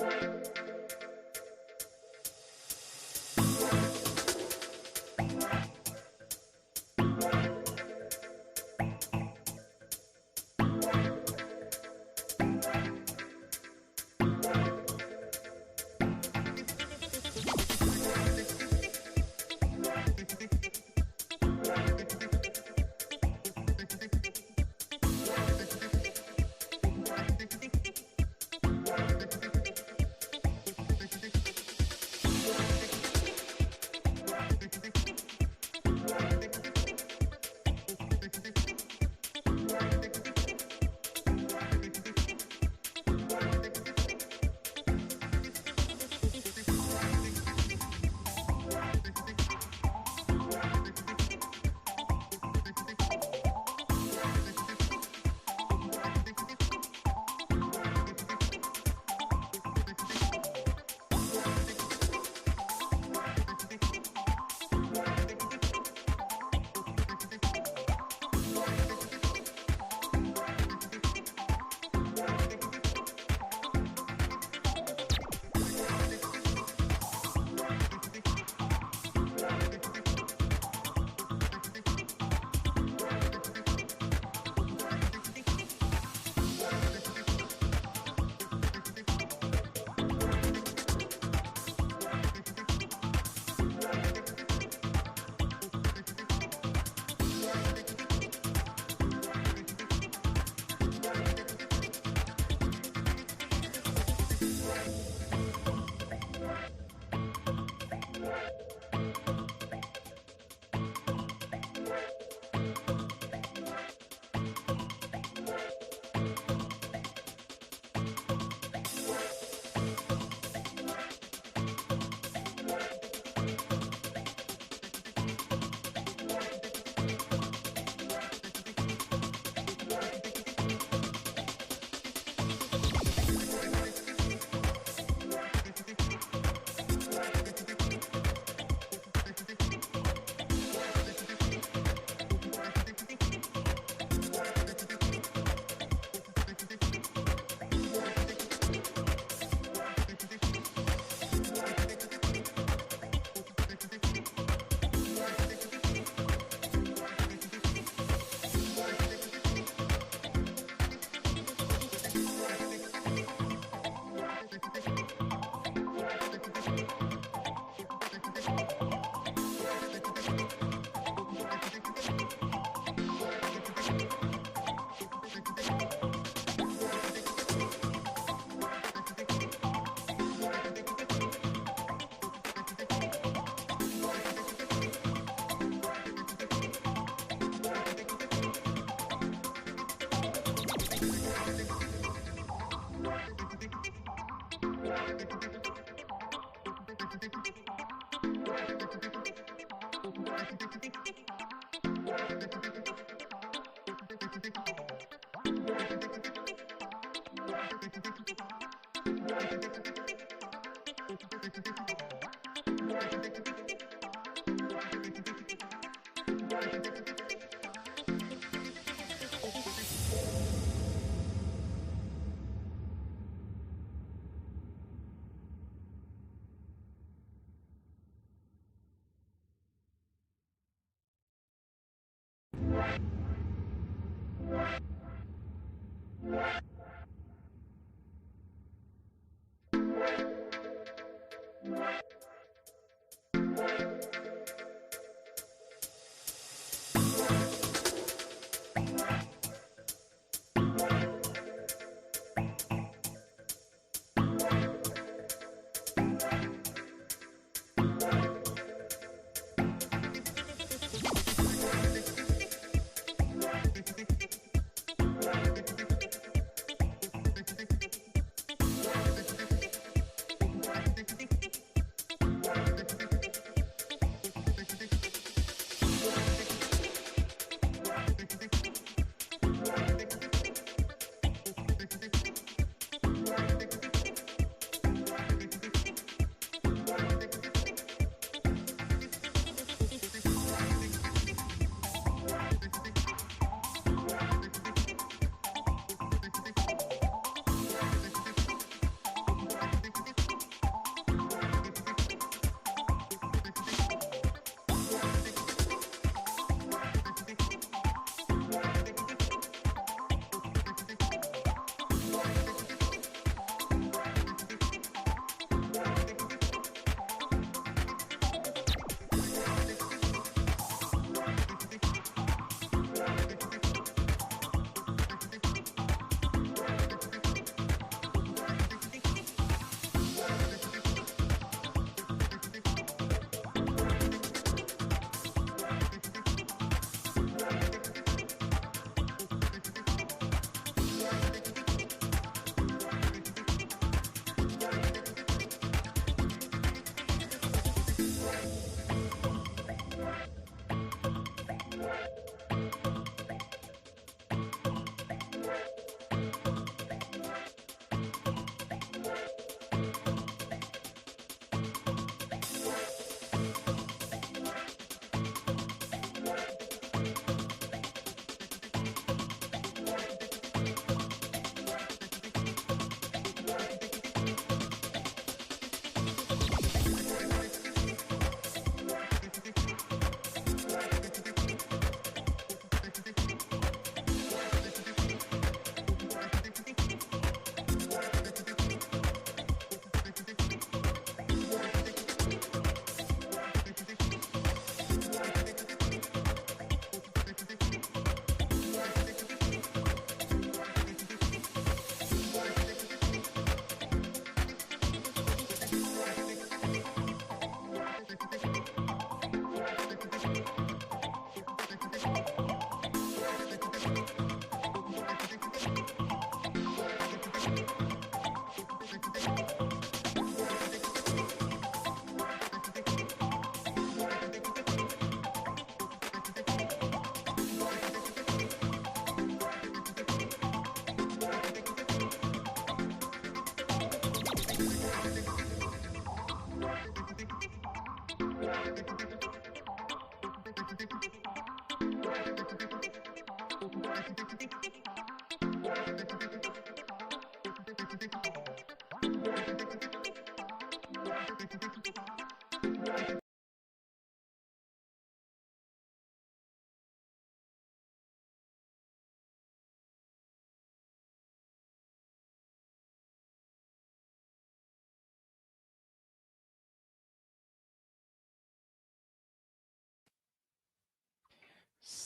You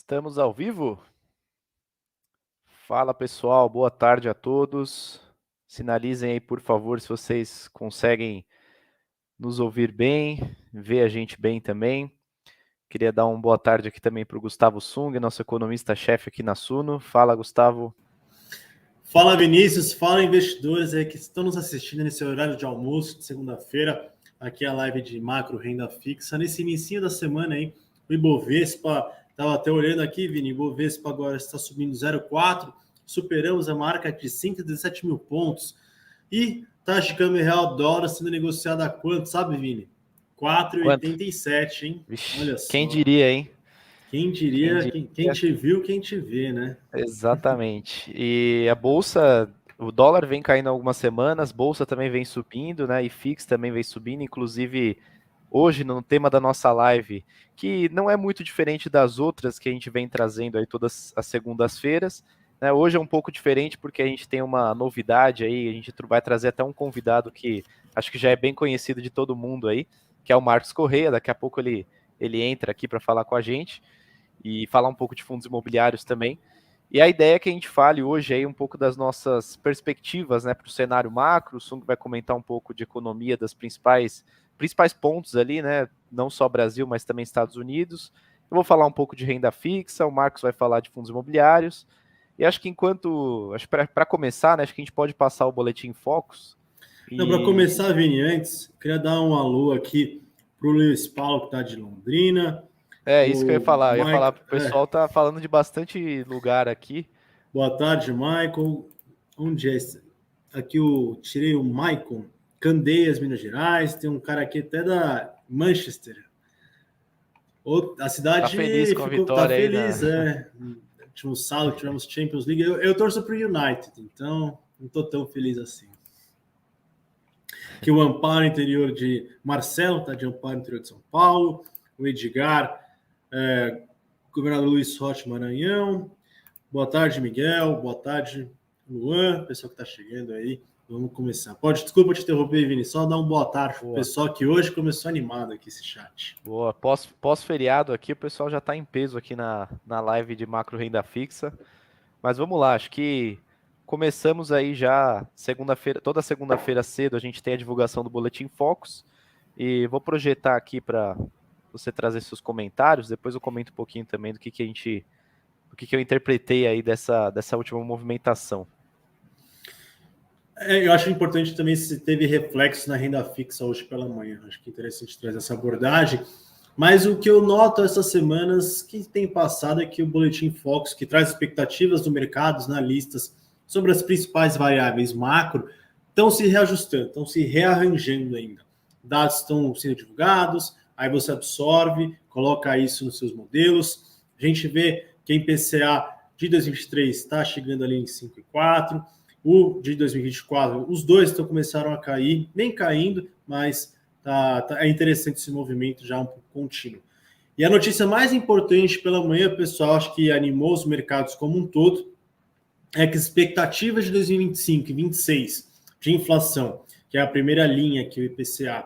Estamos ao vivo? Fala pessoal, boa tarde a todos. Sinalizem aí, por favor, se vocês conseguem nos ouvir bem, ver a gente bem também. Queria dar uma boa tarde aqui também para o Gustavo Sung, nosso economista-chefe aqui na Suno. Fala, Gustavo. Fala, Vinícius. Fala, investidores aí que estão nos assistindo nesse horário de almoço de segunda-feira. Aqui é a live de macro renda fixa. Nesse início da semana aí, o Ibovespa, estava até olhando aqui, Vini, o Ibovespa agora está subindo 0,4, superamos a marca de 117 mil pontos. E taxa de câmbio real dólar sendo negociada a quanto, sabe, Vini? Quanto? 4,87, hein? Vixe, Olha quem só. diria, hein? Quem Quem diria, quem diria? te viu, quem te vê, né? Exatamente. E a bolsa, o dólar vem caindo algumas semanas, bolsa também vem subindo, né? E FIX também vem subindo, inclusive hoje no tema da nossa live, que não é muito diferente das outras que a gente vem trazendo aí todas as segundas-feiras, né? Hoje é um pouco diferente porque a gente tem uma novidade aí, a gente vai trazer até um convidado que acho que já é bem conhecido de todo mundo aí, que é o Marcos Correia, daqui a pouco ele entra aqui para falar com a gente e falar um pouco de fundos imobiliários também. E a ideia é que a gente fale hoje aí um pouco das nossas perspectivas, né, para o cenário macro. O Sung vai comentar um pouco de economia das principais pontos ali, né, não só Brasil, mas também Estados Unidos. Eu vou falar um pouco de renda fixa, o Marcos vai falar de fundos imobiliários. E acho que para começar, né, acho que a gente pode passar o boletim Focus. Não, para E começar, Vini, antes, queria dar um alô aqui para o Luiz Paulo, que está de Londrina, é isso que eu ia o falar. Eu ia falar Mike. para o pessoal tá falando de bastante lugar aqui. Boa tarde, Michael. Onde é esse? Aqui eu tirei o Maicon, Candeias, Minas Gerais. Tem um cara aqui até da Manchester. A Tá feliz cidade com a tá vitória aí feliz, é. Último sábado tivemos Champions League. Eu torço para o United, então não estou tão feliz assim. Que o Amparo interior de Marcelo, tá de Amparo interior de São Paulo. O Edgar, governador Luiz Rocha Maranhão. Boa tarde, Miguel. Boa tarde, Luan. Pessoal que está chegando aí. Vamos começar. Desculpa te interromper, Vini. Só dar uma boa tarde para o Boa. pessoal que hoje começou animado aqui esse chat. Boa, pós-feriado aqui, o pessoal já está em peso aqui na live de macro renda fixa. Mas vamos lá, acho que começamos aí já segunda-feira, toda segunda-feira cedo a gente tem a divulgação do Boletim Focus. E vou projetar aqui para você trazer seus comentários. Depois eu comento um pouquinho também do que eu interpretei aí dessa última movimentação. Eu acho importante também se teve reflexo na renda fixa hoje pela manhã. Acho que é interessante trazer essa abordagem. Mas o que eu noto essas semanas que tem passado é que o Boletim Focus, que traz expectativas do mercado, os analistas, sobre as principais variáveis macro, estão se reajustando, estão se rearranjando ainda. Dados estão sendo divulgados, aí você absorve, coloca isso nos seus modelos. A gente vê que a IPCA de 2023 está chegando ali em 5,4. O de 2024, os dois começaram a cair, nem caindo, mas é interessante esse movimento já um pouco contínuo. E a notícia mais importante pela manhã, pessoal, acho que animou os mercados como um todo, é que as expectativas de 2025 e 2026 de inflação, que é a primeira linha aqui, o IPCA,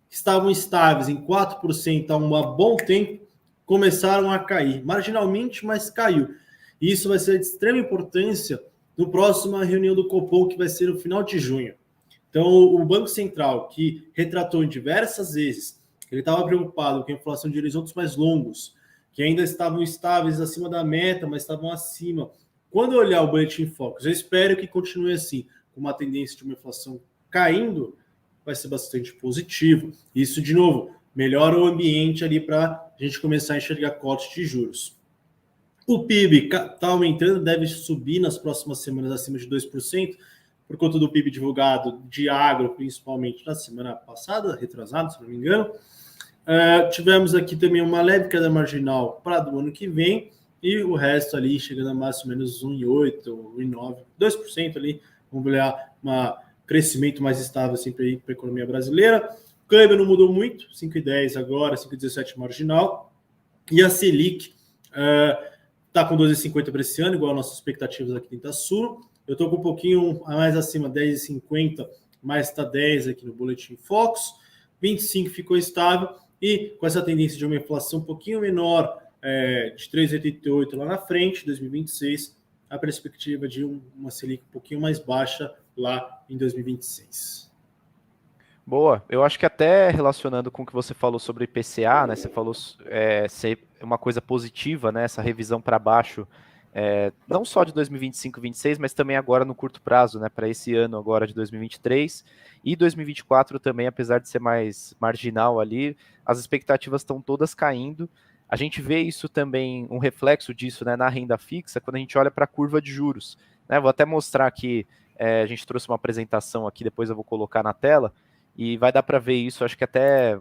que estavam estáveis em 4% há um bom tempo, começaram a cair, marginalmente, mas caiu. E isso vai ser de extrema importância no próxima reunião do Copom, que vai ser no final de junho. Então, o Banco Central, que retratou em diversas vezes que ele estava preocupado com a inflação de horizontes mais longos, que ainda estavam estáveis acima da meta, mas estavam acima. Quando eu olhar o Boletim Focus, eu espero que continue assim, com uma tendência de uma inflação caindo, vai ser bastante positivo. Isso, de novo, melhora o ambiente ali para a gente começar a enxergar cortes de juros. O PIB está aumentando, deve subir nas próximas semanas acima de 2%, por conta do PIB divulgado de agro, principalmente na semana passada, retrasado, se não me engano. Tivemos aqui também uma leve queda marginal para o ano que vem, e o resto ali chegando a mais ou menos 1,8%, 1,9%, 2% ali. Vamos olhar um crescimento mais estável sempre para a economia brasileira. O câmbio não mudou muito, 5,10 agora, 5,17 marginal. E a Selic está com 12,50 para esse ano, igual as nossas expectativas aqui em Itaçu. Eu estou com um pouquinho mais acima, 10,50, mas está 10 aqui no Boletim Focus. 25 ficou estável, e com essa tendência de uma inflação um pouquinho menor, de 3,88 lá na frente, 2026, a perspectiva de uma Selic um pouquinho mais baixa lá em 2026. Boa, eu acho que até relacionando com o que você falou sobre IPCA, né? Você falou ser uma coisa positiva, né? Essa revisão para baixo, não só de 2025 e 2026, mas também agora no curto prazo, né? Para esse ano agora de 2023 e 2024 também, apesar de ser mais marginal ali, as expectativas estão todas caindo. A gente vê isso também, um reflexo disso, né? Na renda fixa, quando a gente olha para a curva de juros, né? Vou até mostrar aqui A gente trouxe uma apresentação aqui, depois eu vou colocar na tela, e vai dar para ver isso, acho que até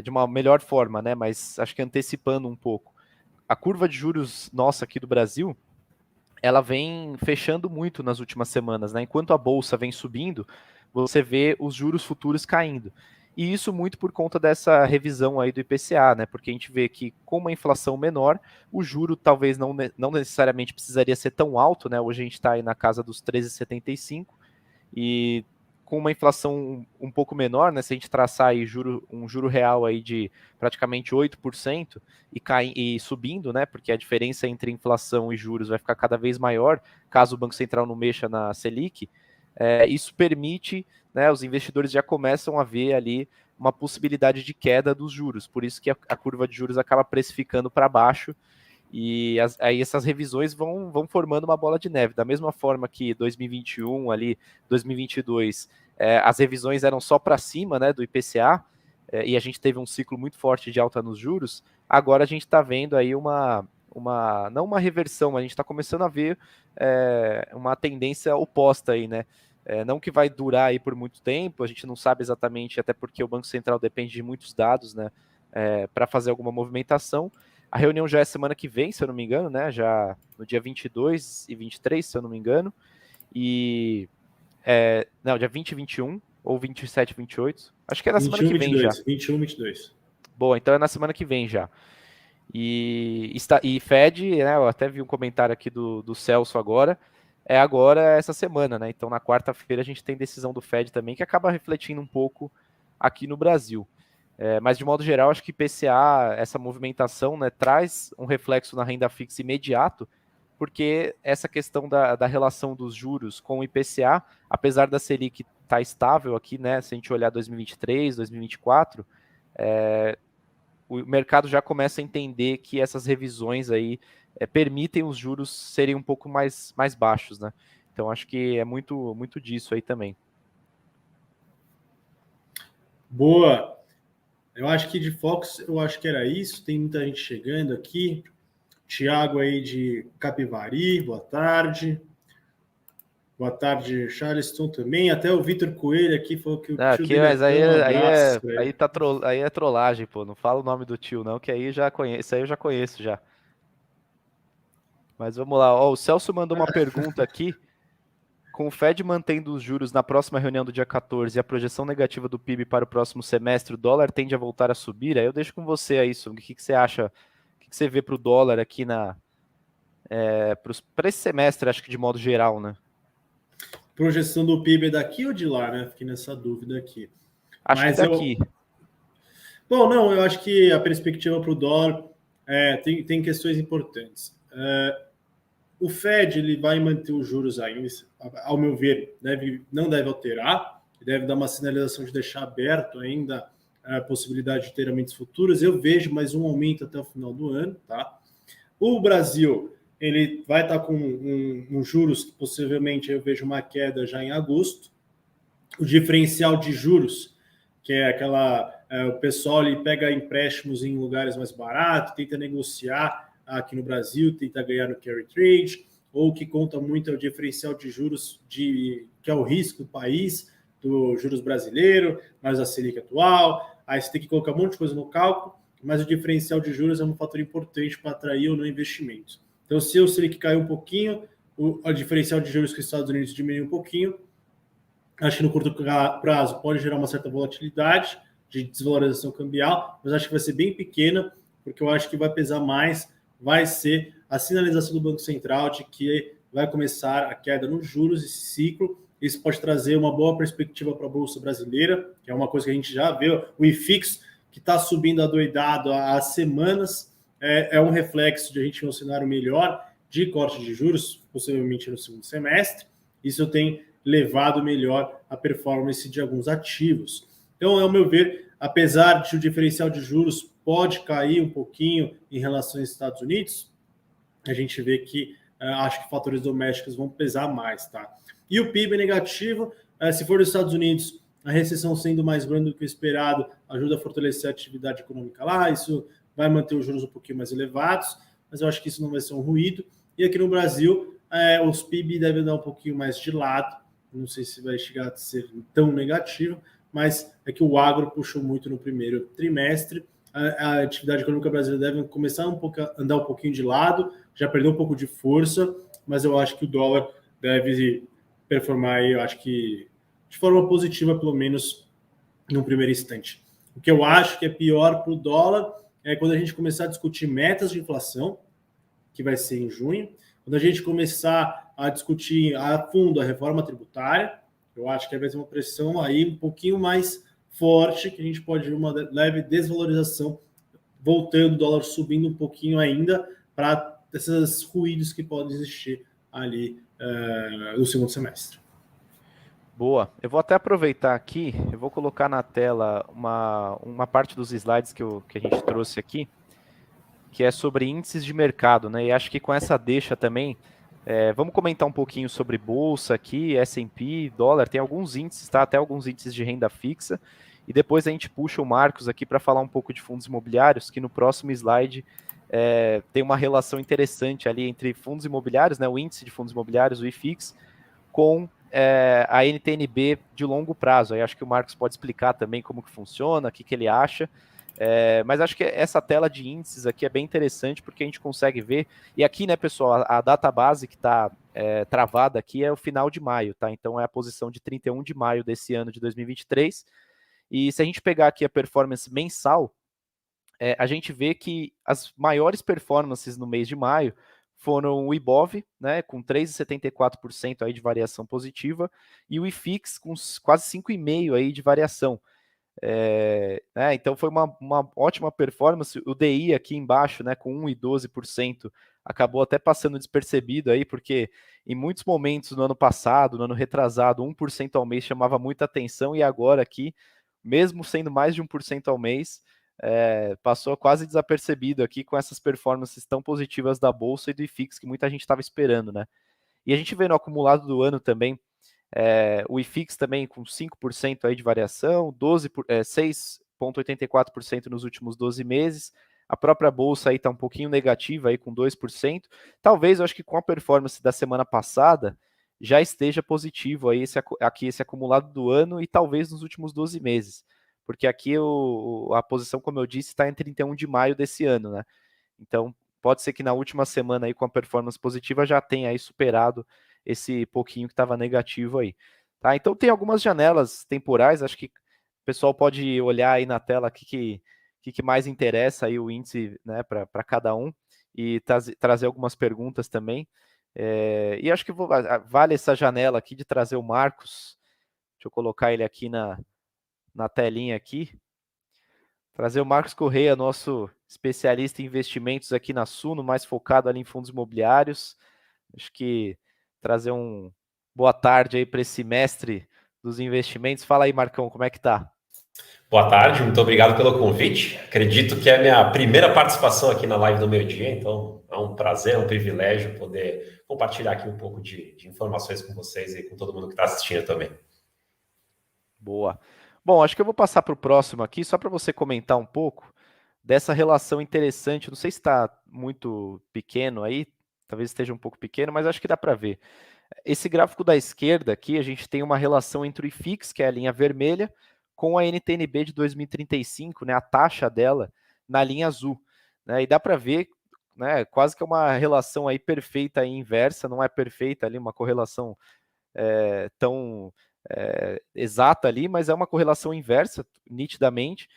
de uma melhor forma, né? Mas acho que antecipando um pouco. A curva de juros nossa aqui do Brasil, ela vem fechando muito nas últimas semanas, né? Enquanto a bolsa vem subindo, você vê os juros futuros caindo. E isso muito por conta dessa revisão aí do IPCA, né? Porque a gente vê que com uma inflação menor, o juro talvez não necessariamente precisaria ser tão alto, né? Hoje a gente está aí na casa dos 13,75 e com uma inflação um pouco menor, né? Se a gente traçar aí um juro real aí de praticamente 8% e subindo, né? Porque a diferença entre inflação e juros vai ficar cada vez maior, caso o Banco Central não mexa na Selic, isso permite, né? Os investidores já começam a ver ali uma possibilidade de queda dos juros, por isso que a curva de juros acaba precificando para baixo. E aí essas revisões vão formando uma bola de neve. Da mesma forma que 2021, ali, 2022, as revisões eram só para cima, né, do IPCA, e a gente teve um ciclo muito forte de alta nos juros, agora a gente está vendo aí não uma reversão, mas a gente está começando a ver uma tendência oposta aí, né? Não que vai durar aí por muito tempo, a gente não sabe exatamente, até porque o Banco Central depende de muitos dados, né, para fazer alguma movimentação. A reunião já é semana que vem, se eu não me engano, né? Já no dia 22 e 23, se eu não me engano. E. Não, dia 20 e 21, ou 27 e 28. Acho que é na semana que vem 22, já. 21, 22. Boa, então é na semana que vem já. E Fed, né? Eu até vi um comentário aqui do Celso agora. É agora essa semana, né? Então na quarta-feira a gente tem decisão do Fed também, que acaba refletindo um pouco aqui no Brasil. Mas de modo geral, acho que IPCA, essa movimentação, né, traz um reflexo na renda fixa imediato, porque essa questão da relação dos juros com o IPCA, apesar da Selic estar estável aqui, né, se a gente olhar 2023, 2024, o mercado já começa a entender que essas revisões aí permitem os juros serem um pouco mais baixos, né? Então acho que é muito, muito disso aí também. Boa. Eu acho que de Fox, eu acho que era isso. Tem muita gente chegando aqui. Tiago aí de Capivari, boa tarde. Boa tarde, Charleston também. Até o Vitor Coelho aqui falou que o tio Aqui, dele é mas fã. Um abraço para ele. aí é trollagem, pô. Não fala o nome do tio, não, que aí já conheço. Isso aí eu já conheço já. Mas vamos lá. Ó, o Celso mandou uma pergunta aqui. Com o Fed mantendo os juros na próxima reunião do dia 14 e a projeção negativa do PIB para o próximo semestre, o dólar tende a voltar a subir? Aí eu deixo com você aí, Sung. O que você acha? O que você vê para o dólar aqui para esse semestre, acho que de modo geral, né? Projeção do PIB é daqui ou de lá, né? Fiquei nessa dúvida aqui. Acho que Mas daqui. Bom, não, eu acho que a perspectiva para o dólar tem questões importantes. O Fed ele vai manter os juros ainda, ao meu ver, não deve alterar, deve dar uma sinalização de deixar aberto ainda a possibilidade de ter aumentos futuros. Eu vejo mais um aumento até o final do ano, tá? O Brasil ele vai estar com um juros que possivelmente eu vejo uma queda já em agosto. O diferencial de juros, que é o pessoal ele pega empréstimos em lugares mais baratos, tenta negociar aqui no Brasil, tenta ganhar no carry trade, ou o que conta muito é o diferencial de juros que é o risco do país, do juros brasileiro, mais a Selic atual. Aí você tem que colocar um monte de coisa no cálculo, mas o diferencial de juros é um fator importante para atrair ou não investimentos. Então, se o Selic cair um pouquinho, o diferencial de juros com os Estados Unidos diminui um pouquinho, acho que no curto prazo pode gerar uma certa volatilidade de desvalorização cambial, mas acho que vai ser bem pequena, porque eu acho que vai pesar mais, vai ser a sinalização do Banco Central de que vai começar a queda nos juros, esse ciclo. Isso pode trazer uma boa perspectiva para a Bolsa Brasileira, que é uma coisa que a gente já vê. O IFIX, que está subindo adoidado há semanas, é um reflexo de a gente ter um cenário melhor de corte de juros, possivelmente no segundo semestre. Isso tem levado melhor a performance de alguns ativos. Então, ao meu ver, apesar de o diferencial de juros pode cair um pouquinho em relação aos Estados Unidos, a gente vê que acho que fatores domésticos vão pesar mais, tá? E o PIB negativo, se for nos Estados Unidos, a recessão sendo mais grande do que o esperado, ajuda a fortalecer a atividade econômica lá, isso vai manter os juros um pouquinho mais elevados, mas eu acho que isso não vai ser um ruído. E aqui no Brasil, os PIB devem dar um pouquinho mais de lado, não sei se vai chegar a ser tão negativo, mas é que o agro puxou muito no primeiro trimestre. A atividade econômica brasileira deve começar a andar um pouquinho de lado, já perdeu um pouco de força, mas eu acho que o dólar deve performar aí, eu acho que de forma positiva, pelo menos no primeiro instante. O que eu acho que é pior para o dólar é quando a gente começar a discutir metas de inflação, que vai ser em junho, quando a gente começar a discutir a fundo a reforma tributária, eu acho que vai ter uma pressão aí um pouquinho mais forte, que a gente pode ver uma leve desvalorização, voltando o dólar subindo um pouquinho ainda, para esses ruídos que podem existir ali no segundo semestre. Boa. Eu vou até aproveitar aqui, eu vou colocar na tela uma parte dos slides que a gente trouxe aqui, que é sobre índices de mercado, né? E acho que com essa deixa também, vamos comentar um pouquinho sobre bolsa aqui, S&P, dólar, tem alguns índices, tá? Até alguns índices de renda fixa. E depois a gente puxa o Marcos aqui para falar um pouco de fundos imobiliários, que no próximo slide tem uma relação interessante ali entre fundos imobiliários, né? O índice de fundos imobiliários, o IFIX, com a NTNB de longo prazo. Aí acho que o Marcos pode explicar também como que funciona, o que ele acha. Mas acho que essa tela de índices aqui é bem interessante porque a gente consegue ver, e aqui, né, pessoal, a data base que está travada aqui é o final de maio, tá? Então é a posição de 31 de maio desse ano de 2023, e se a gente pegar aqui a performance mensal, a gente vê que as maiores performances no mês de maio foram o Ibov, né, com 3,74% aí de variação positiva, e o IFIX com quase 5,5% aí de variação. Então foi uma ótima performance. O DI aqui embaixo, né, com 1,12%, acabou até passando despercebido aí, porque em muitos momentos no ano passado, no ano retrasado, 1% ao mês chamava muita atenção, e agora aqui, mesmo sendo mais de 1% ao mês, passou quase desapercebido aqui com essas performances tão positivas da Bolsa e do IFIX que muita gente estava esperando, né? E a gente vê no acumulado do ano também, o IFIX também com 5% aí de variação, 6,84% nos últimos 12 meses. A própria Bolsa aí está um pouquinho negativa aí com 2%. Talvez, eu acho que com a performance da semana passada, já esteja positivo aí esse acumulado do ano e talvez nos últimos 12 meses. Porque aqui a posição, como eu disse, está em 31 de maio desse ano, né? Então, pode ser que na última semana aí com a performance positiva já tenha aí superado esse pouquinho que estava negativo aí. Tá? Então tem algumas janelas temporais, acho que o pessoal pode olhar aí na tela o que mais interessa aí o índice, né, para cada um, e trazer algumas perguntas também. E acho que vale essa janela aqui de trazer o Marcos. Deixa eu colocar ele aqui na telinha aqui. Trazer o Marcos Correia, nosso especialista em investimentos aqui na Suno, mais focado ali em fundos imobiliários. Acho que trazer boa tarde aí para esse mestre dos investimentos. Fala aí, Marcão, como é que tá? Boa tarde, muito obrigado pelo convite. Acredito que é a minha primeira participação aqui na live do Meio Dia, então é um prazer, é um privilégio poder compartilhar aqui um pouco de informações com vocês e com todo mundo que está assistindo também. Boa. Bom, acho que eu vou passar para o próximo aqui, só para você comentar um pouco dessa relação interessante. Não sei se está muito pequeno aí, talvez esteja um pouco pequeno, mas acho que dá para ver. Esse gráfico da esquerda aqui, a gente tem uma relação entre o IFIX, que é a linha vermelha, com a NTNB de 2035, né, a taxa dela na linha azul. Né, e dá para ver, né, quase que é uma relação aí perfeita e inversa, não é perfeita ali, uma correlação tão exata ali, mas é uma correlação inversa, nitidamente.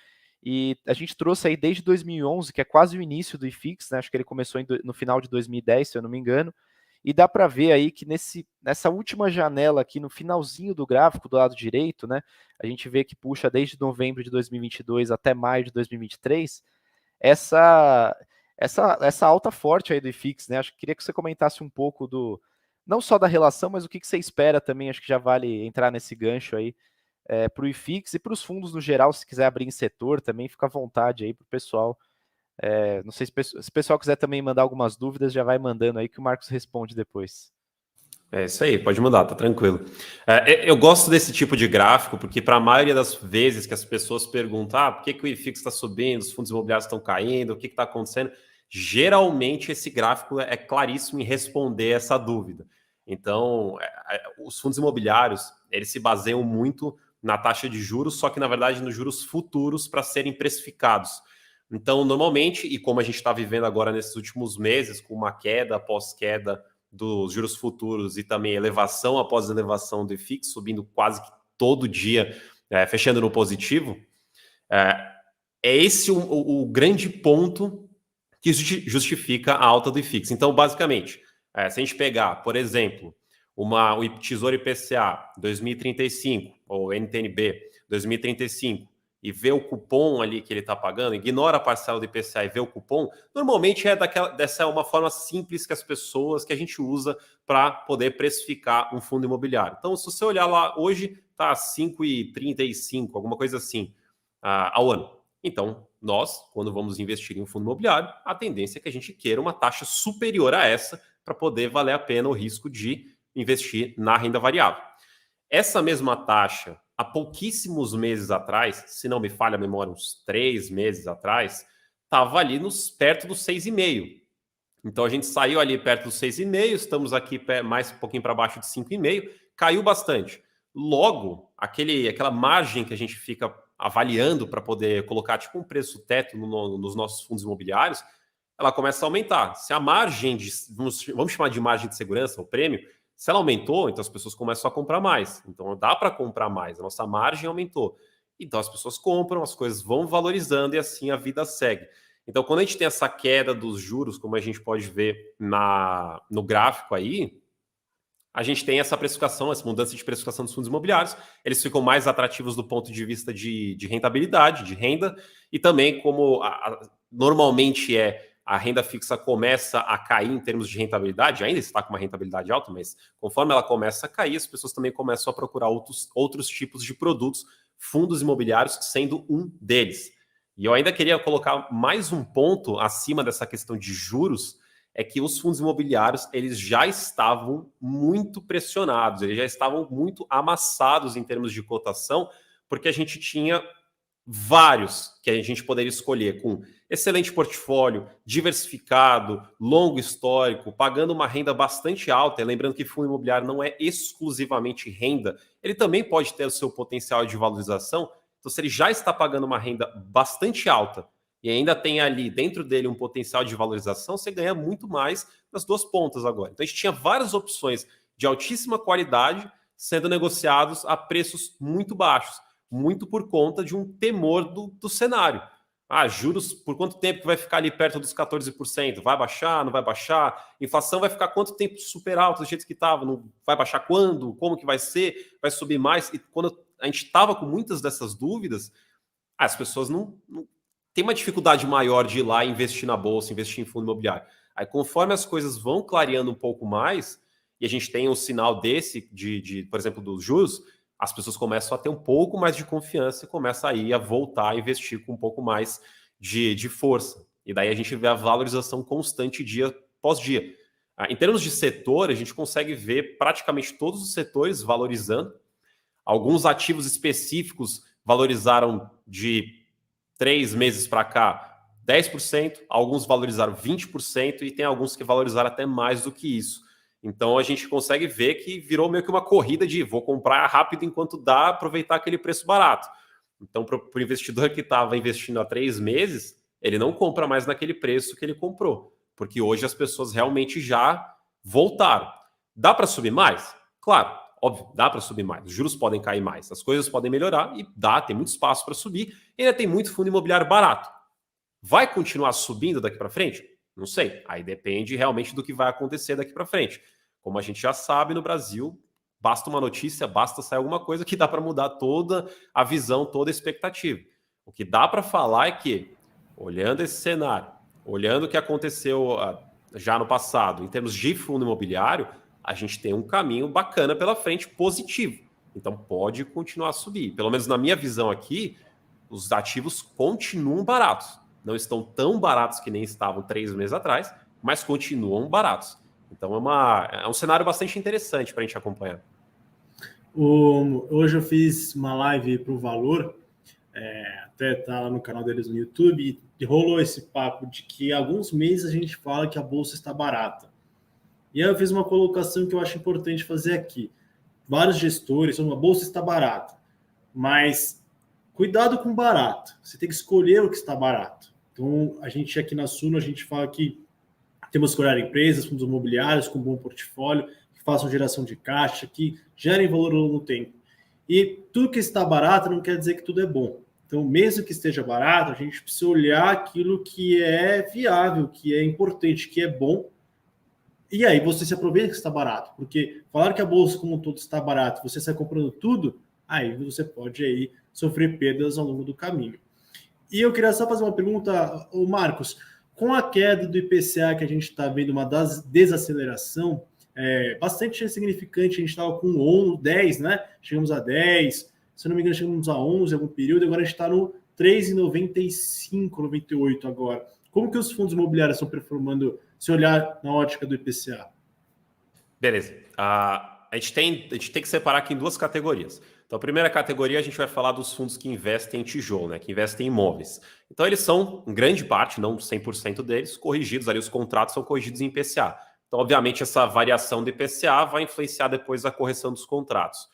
E a gente trouxe aí desde 2011, que é quase o início do IFIX, né, acho que ele começou no final de 2010, se eu não me engano, e dá para ver aí que nessa última janela aqui, no finalzinho do gráfico, do lado direito, né, a gente vê que puxa desde novembro de 2022 até maio de 2023, essa alta forte aí do IFIX, né, acho que queria que você comentasse um pouco não só da relação, mas o que você espera também, acho que já vale entrar nesse gancho aí, para o IFIX e para os fundos no geral, se quiser abrir em setor também, fica à vontade aí para o pessoal. Não sei se o pessoal quiser também mandar algumas dúvidas, já vai mandando aí que o Marcos responde depois. É isso aí, pode mandar, tá tranquilo. Eu gosto desse tipo de gráfico, porque para a maioria das vezes que as pessoas perguntam por que o IFIX está subindo, os fundos imobiliários estão caindo, o que está acontecendo, Geralmente, esse gráfico é claríssimo em responder essa dúvida. Então, os fundos imobiliários, eles se baseiam muito na taxa de juros, só que, na verdade, nos juros futuros para serem precificados. Então, normalmente, e como a gente está vivendo agora nesses últimos meses, com uma queda após queda dos juros futuros e também elevação após elevação do IFIX, subindo quase que todo dia, fechando no positivo, é esse o grande ponto que justifica a alta do IFIX. Então, basicamente, se a gente pegar, por exemplo, o Tesouro IPCA 2035, ou NTNB 2035, e ver o cupom ali que ele está pagando, ignora a parcela do IPCA e vê o cupom, normalmente dessa é uma forma simples que a gente usa para poder precificar um fundo imobiliário. Então, se você olhar lá, hoje está 5,35, alguma coisa assim, ao ano. Então, nós, quando vamos investir em um fundo imobiliário, a tendência é que a gente queira uma taxa superior a essa para poder valer a pena o risco de investir na renda variável. Essa mesma taxa, há pouquíssimos meses atrás, se não me falha a memória, uns 3 meses atrás, estava ali perto dos 6,5. Então, a gente saiu ali perto dos 6,5, estamos aqui mais um pouquinho para baixo de 5,5, caiu bastante. Logo, aquela margem que a gente fica avaliando para poder colocar tipo um preço teto nos nossos fundos imobiliários, ela começa a aumentar. Se a margem vamos chamar de margem de segurança, o prêmio, se ela aumentou, então as pessoas começam a comprar mais. Então dá para comprar mais, a nossa margem aumentou. Então as pessoas compram, as coisas vão valorizando e assim a vida segue. Então quando a gente tem essa queda dos juros, como a gente pode ver no gráfico aí, a gente tem essa precificação, essa mudança de precificação dos fundos imobiliários, eles ficam mais atrativos do ponto de vista de rentabilidade, de renda, e também como normalmente a renda fixa começa a cair em termos de rentabilidade, ainda está com uma rentabilidade alta, mas conforme ela começa a cair, as pessoas também começam a procurar outros tipos de produtos, fundos imobiliários sendo um deles. E eu ainda queria colocar mais um ponto acima dessa questão de juros, é que os fundos imobiliários eles já estavam muito pressionados, eles já estavam muito amassados em termos de cotação, porque a gente tinha vários que a gente poderia escolher com excelente portfólio, diversificado, longo histórico, pagando uma renda bastante alta. E lembrando que fundo imobiliário não é exclusivamente renda, ele também pode ter o seu potencial de valorização. Então, se ele já está pagando uma renda bastante alta e ainda tem ali dentro dele um potencial de valorização, você ganha muito mais nas duas pontas agora. Então, a gente tinha várias opções de altíssima qualidade sendo negociados a preços muito baixos, muito por conta de um temor do cenário. Juros, por quanto tempo que vai ficar ali perto dos 14%? Vai baixar, não vai baixar? Inflação vai ficar quanto tempo super alto, do jeito que estava? Não vai baixar quando? Como que vai ser? Vai subir mais? E quando a gente estava com muitas dessas dúvidas, as pessoas não tem uma dificuldade maior de ir lá e investir na bolsa, investir em fundo imobiliário. Aí, conforme as coisas vão clareando um pouco mais, e a gente tem um sinal desse, por exemplo, dos juros, as pessoas começam a ter um pouco mais de confiança e começam aí a voltar a investir com um pouco mais de força. E daí a gente vê a valorização constante dia após dia. Em termos de setor, a gente consegue ver praticamente todos os setores valorizando. Alguns ativos específicos valorizaram de 3 meses para cá 10%, alguns valorizaram 20% e tem alguns que valorizaram até mais do que isso. Então a gente consegue ver que virou meio que uma corrida de vou comprar rápido enquanto dá, aproveitar aquele preço barato. Então para o investidor que estava investindo há 3 meses, ele não compra mais naquele preço que ele comprou, porque hoje as pessoas realmente já voltaram. Dá para subir mais? Claro, óbvio, dá para subir mais. Os juros podem cair mais, as coisas podem melhorar e tem muito espaço para subir. E ainda tem muito fundo imobiliário barato. Vai continuar subindo daqui para frente? Não sei. Aí depende realmente do que vai acontecer daqui para frente. Como a gente já sabe, no Brasil, basta uma notícia, basta sair alguma coisa que dá para mudar toda a visão, toda a expectativa. O que dá para falar é que, olhando esse cenário, olhando o que aconteceu já no passado, em termos de fundo imobiliário, a gente tem um caminho bacana pela frente, positivo. Então pode continuar a subir. Pelo menos na minha visão aqui, os ativos continuam baratos. Não estão tão baratos que nem estavam 3 meses atrás, mas continuam baratos. Então é um cenário bastante interessante para a gente acompanhar. Hoje eu fiz uma live para o Valor, até tá lá no canal deles no YouTube, e rolou esse papo de que há alguns meses a gente fala que a bolsa está barata. E aí eu fiz uma colocação que eu acho importante fazer aqui. Vários gestores, a bolsa está barata, mas cuidado com barato. Você tem que escolher o que está barato. Então, a gente aqui na Suno, a gente fala que temos que olhar empresas, fundos imobiliários com bom portfólio, que façam geração de caixa, que gerem valor ao longo do tempo. E tudo que está barato não quer dizer que tudo é bom. Então, mesmo que esteja barato, a gente precisa olhar aquilo que é viável, que é importante, que é bom. E aí você se aproveita que está barato. Porque falar que a bolsa como um todo está barato, você sai comprando tudo, aí você pode aí sofrer perdas ao longo do caminho. E eu queria só fazer uma pergunta, o Marcos, com a queda do IPCA que a gente está vendo, uma desaceleração bastante significante, a gente estava com 10, né? Chegamos a 10, se não me engano, chegamos a 11 em algum período, agora a gente está no 3,95, 98 agora. Como que os fundos imobiliários estão performando, se olhar na ótica do IPCA? Beleza. A gente tem que separar aqui em duas categorias. Então, a primeira categoria, a gente vai falar dos fundos que investem em tijolo, né, que investem em imóveis. Então, eles são, em grande parte, não 100% deles, corrigidos, ali os contratos são corrigidos em IPCA. Então, obviamente, essa variação do IPCA vai influenciar depois a correção dos contratos.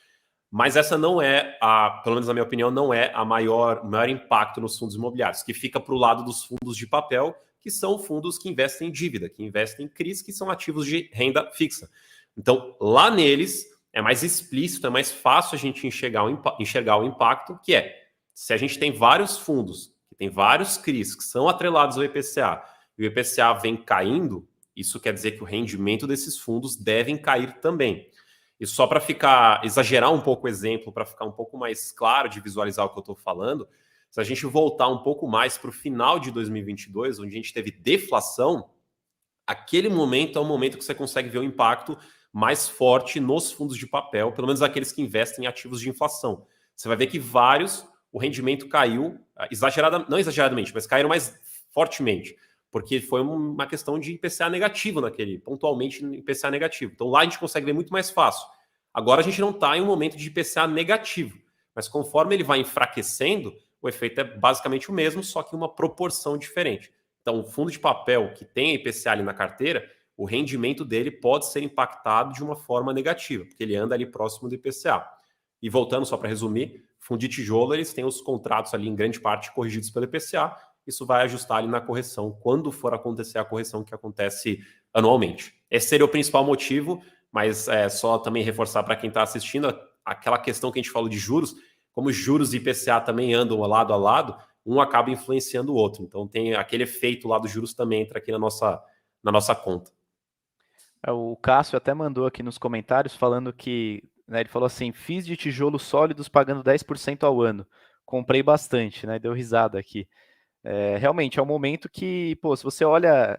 Mas essa não é, pelo menos na minha opinião, não é o maior impacto nos fundos imobiliários, que fica para o lado dos fundos de papel, que são fundos que investem em dívida, que investem em CRIs, que são ativos de renda fixa. Então, lá neles, é mais explícito, é mais fácil a gente enxergar o impacto, que é, se a gente tem vários fundos, que tem vários CRIs que são atrelados ao IPCA, e o IPCA vem caindo, isso quer dizer que o rendimento desses fundos devem cair também. E só para exagerar um pouco o exemplo, para ficar um pouco mais claro de visualizar o que eu estou falando, se a gente voltar um pouco mais para o final de 2022, onde a gente teve deflação, aquele momento é o momento que você consegue ver o impacto mais forte nos fundos de papel, pelo menos aqueles que investem em ativos de inflação. Você vai ver que vários, o rendimento caiu, não exageradamente, mas caíram mais fortemente, porque foi uma questão de IPCA negativo pontualmente IPCA negativo. Então lá a gente consegue ver muito mais fácil. Agora a gente não está em um momento de IPCA negativo, mas conforme ele vai enfraquecendo, o efeito é basicamente o mesmo, só que uma proporção diferente. Então, o fundo de papel que tem IPCA ali na carteira, o rendimento dele pode ser impactado de uma forma negativa, porque ele anda ali próximo do IPCA. E voltando só para resumir, fundo de tijolo, eles têm os contratos ali em grande parte corrigidos pelo IPCA, isso vai ajustar ali na correção, quando for acontecer a correção que acontece anualmente. Esse seria o principal motivo, mas só também reforçar para quem está assistindo, aquela questão que a gente falou de juros, como juros e IPCA também andam lado a lado, um acaba influenciando o outro. Então tem aquele efeito lá dos juros também entra aqui na nossa conta. O Cássio até mandou aqui nos comentários falando que, né, ele falou assim, fiz de tijolos sólidos pagando 10% ao ano. Comprei bastante, né? Deu risada aqui. Realmente, é um momento que, pô, se você olha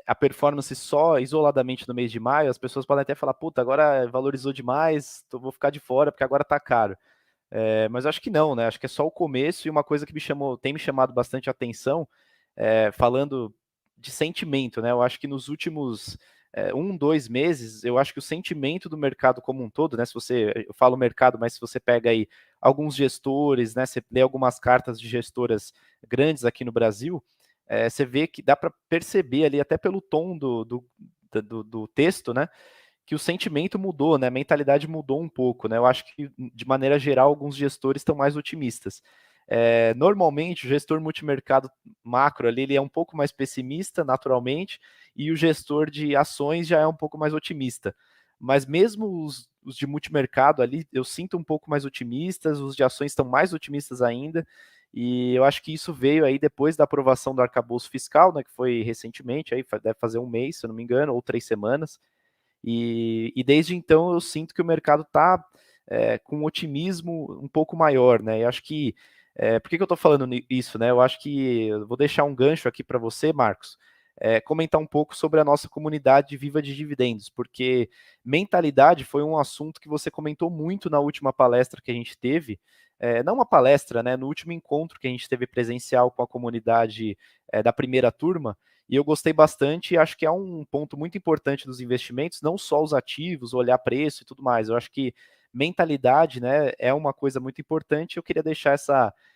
a performance só isoladamente no mês de maio, as pessoas podem até falar, puta, agora valorizou demais, vou ficar de fora porque agora tá caro. Mas eu acho que não, né? Acho que é só o começo, e uma coisa que tem me chamado bastante atenção, falando de sentimento, né? Eu acho que nos últimos 2 meses, eu acho que o sentimento do mercado como um todo, né? Eu falo mercado, mas se você pega aí alguns gestores, né? Você lê algumas cartas de gestoras grandes aqui no Brasil, você vê que dá para perceber ali, até pelo tom do texto, né? Que o sentimento mudou, né? A mentalidade mudou um pouco, né? Eu acho que, de maneira geral, alguns gestores estão mais otimistas. Normalmente, o gestor multimercado macro ali, ele é um pouco mais pessimista, naturalmente, e o gestor de ações já é um pouco mais otimista. Mas mesmo os de multimercado ali, eu sinto um pouco mais otimistas, os de ações estão mais otimistas ainda, e eu acho que isso veio aí depois da aprovação do arcabouço fiscal, né, que foi recentemente, aí deve fazer um mês, se eu não me engano, ou 3 semanas, e desde então eu sinto que o mercado está com um otimismo um pouco maior, né? Eu acho que por que eu estou falando isso, né? Eu acho que eu vou deixar um gancho aqui para você, Marcos, comentar um pouco sobre a nossa comunidade Viva de Dividendos, porque mentalidade foi um assunto que você comentou muito na última palestra que a gente teve, não uma palestra, né? No último encontro que a gente teve presencial com a comunidade da primeira turma, e eu gostei bastante e acho que é um ponto muito importante dos investimentos, não só os ativos, olhar preço e tudo mais. Eu acho que mentalidade, né, é uma coisa muito importante. Eu queria deixar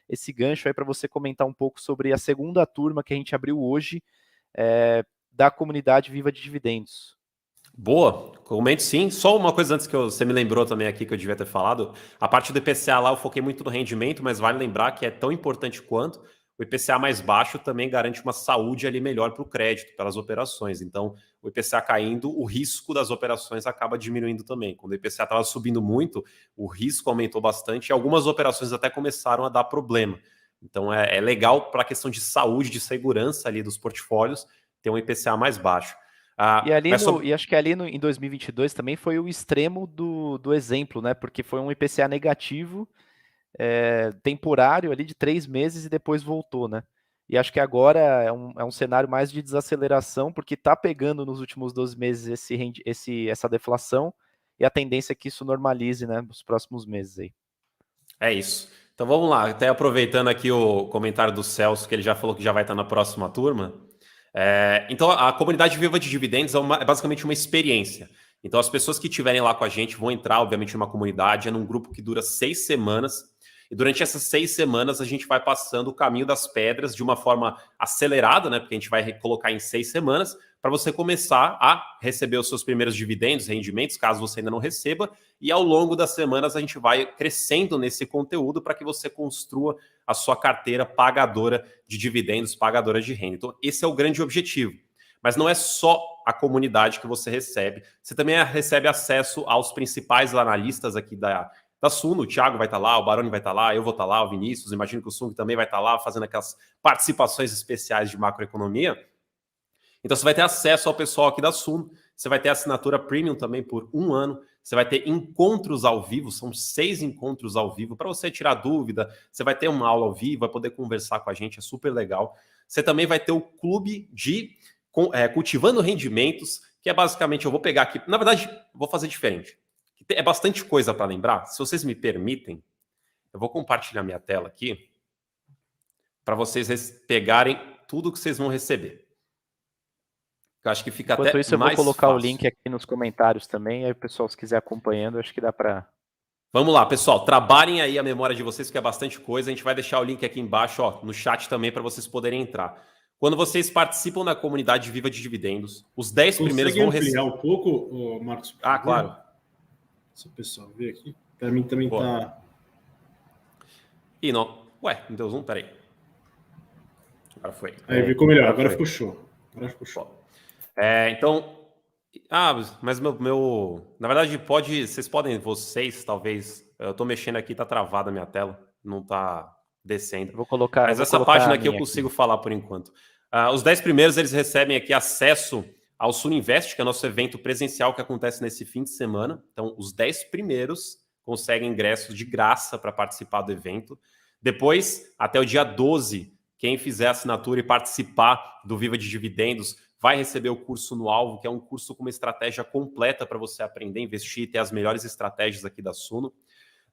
esse gancho aí para você comentar um pouco sobre a segunda turma que a gente abriu hoje, da comunidade Viva de Dividendos. Boa, comento sim. Só uma coisa antes que você me lembrou também aqui que eu devia ter falado. A parte do IPCA lá eu foquei muito no rendimento, mas vale lembrar que é tão importante quanto. O IPCA mais baixo também garante uma saúde ali melhor para o crédito, pelas operações. Então, o IPCA caindo, o risco das operações acaba diminuindo também. Quando o IPCA estava subindo muito, o risco aumentou bastante e algumas operações até começaram a dar problema. Então, é legal para a questão de saúde, de segurança ali dos portfólios, ter um IPCA mais baixo. E acho que ali em 2022 também foi o extremo do exemplo, né? Porque foi um IPCA negativo, temporário ali de 3 meses e depois voltou, né? E acho que agora é um cenário mais de desaceleração, porque está pegando nos últimos 12 meses essa deflação, e a tendência é que isso normalize, né, nos próximos meses aí. É isso. Então vamos lá, até aproveitando aqui o comentário do Celso, que ele já falou que já vai estar na próxima turma. Então, a comunidade Viva de Dividendos é basicamente uma experiência. Então, as pessoas que estiverem lá com a gente vão entrar, obviamente, numa comunidade, num grupo que dura 6 semanas. E durante essas 6 semanas, a gente vai passando o caminho das pedras de uma forma acelerada, né? Porque a gente vai colocar em 6 semanas, para você começar a receber os seus primeiros dividendos, rendimentos, caso você ainda não receba. E ao longo das semanas, a gente vai crescendo nesse conteúdo para que você construa a sua carteira pagadora de dividendos, pagadora de renda. Então, esse é o grande objetivo. Mas não é só a comunidade que você recebe. Você também recebe acesso aos principais analistas aqui da Suno. O Thiago vai estar lá, o Baroni vai estar lá, eu vou estar lá, o Vinícius, imagino que o Sung também vai estar lá, fazendo aquelas participações especiais de macroeconomia. Então, você vai ter acesso ao pessoal aqui da Suno. Você vai ter assinatura premium também por 1 ano. Você vai ter encontros ao vivo, são 6 encontros ao vivo para você tirar dúvida. Você vai ter uma aula ao vivo, vai poder conversar com a gente, é super legal. Você também vai ter o clube de Cultivando Rendimentos, que é basicamente, eu vou pegar aqui, na verdade, vou fazer diferente. É bastante coisa para lembrar. Se vocês me permitem, eu vou compartilhar minha tela aqui para vocês pegarem tudo que vocês vão receber. Eu acho que fica Enquanto até isso, eu mais vou colocar fácil. o link aqui nos comentários também, aí o pessoal, se quiser acompanhando, acho que dá para... Vamos lá, pessoal, trabalhem aí a memória de vocês, que é bastante coisa. A gente vai deixar o link aqui embaixo, ó, no chat também, para vocês poderem entrar. Quando vocês participam da comunidade Viva de Dividendos, os 10 primeiros vão receber... Consegue ampliar um pouco, Marcos? Claro. Se o pessoal ver aqui. Para mim também tá... Ih, não. Ué, não deu zoom? Peraí. Agora foi. Aí ficou melhor, agora ficou show. Então... mas meu... Na verdade, vocês, talvez... Eu tô mexendo aqui, tá travada a minha tela. Não tá descendo. Mas essa página aqui eu consigo falar por enquanto. Os 10 primeiros, eles recebem aqui acesso ao Suno Invest, que é nosso evento presencial que acontece nesse fim de semana. Então, os 10 primeiros conseguem ingressos de graça para participar do evento. Depois, até o dia 12, quem fizer assinatura e participar do Viva de Dividendos vai receber o curso no Alvo, que é um curso com uma estratégia completa para você aprender a investir e ter as melhores estratégias aqui da Suno.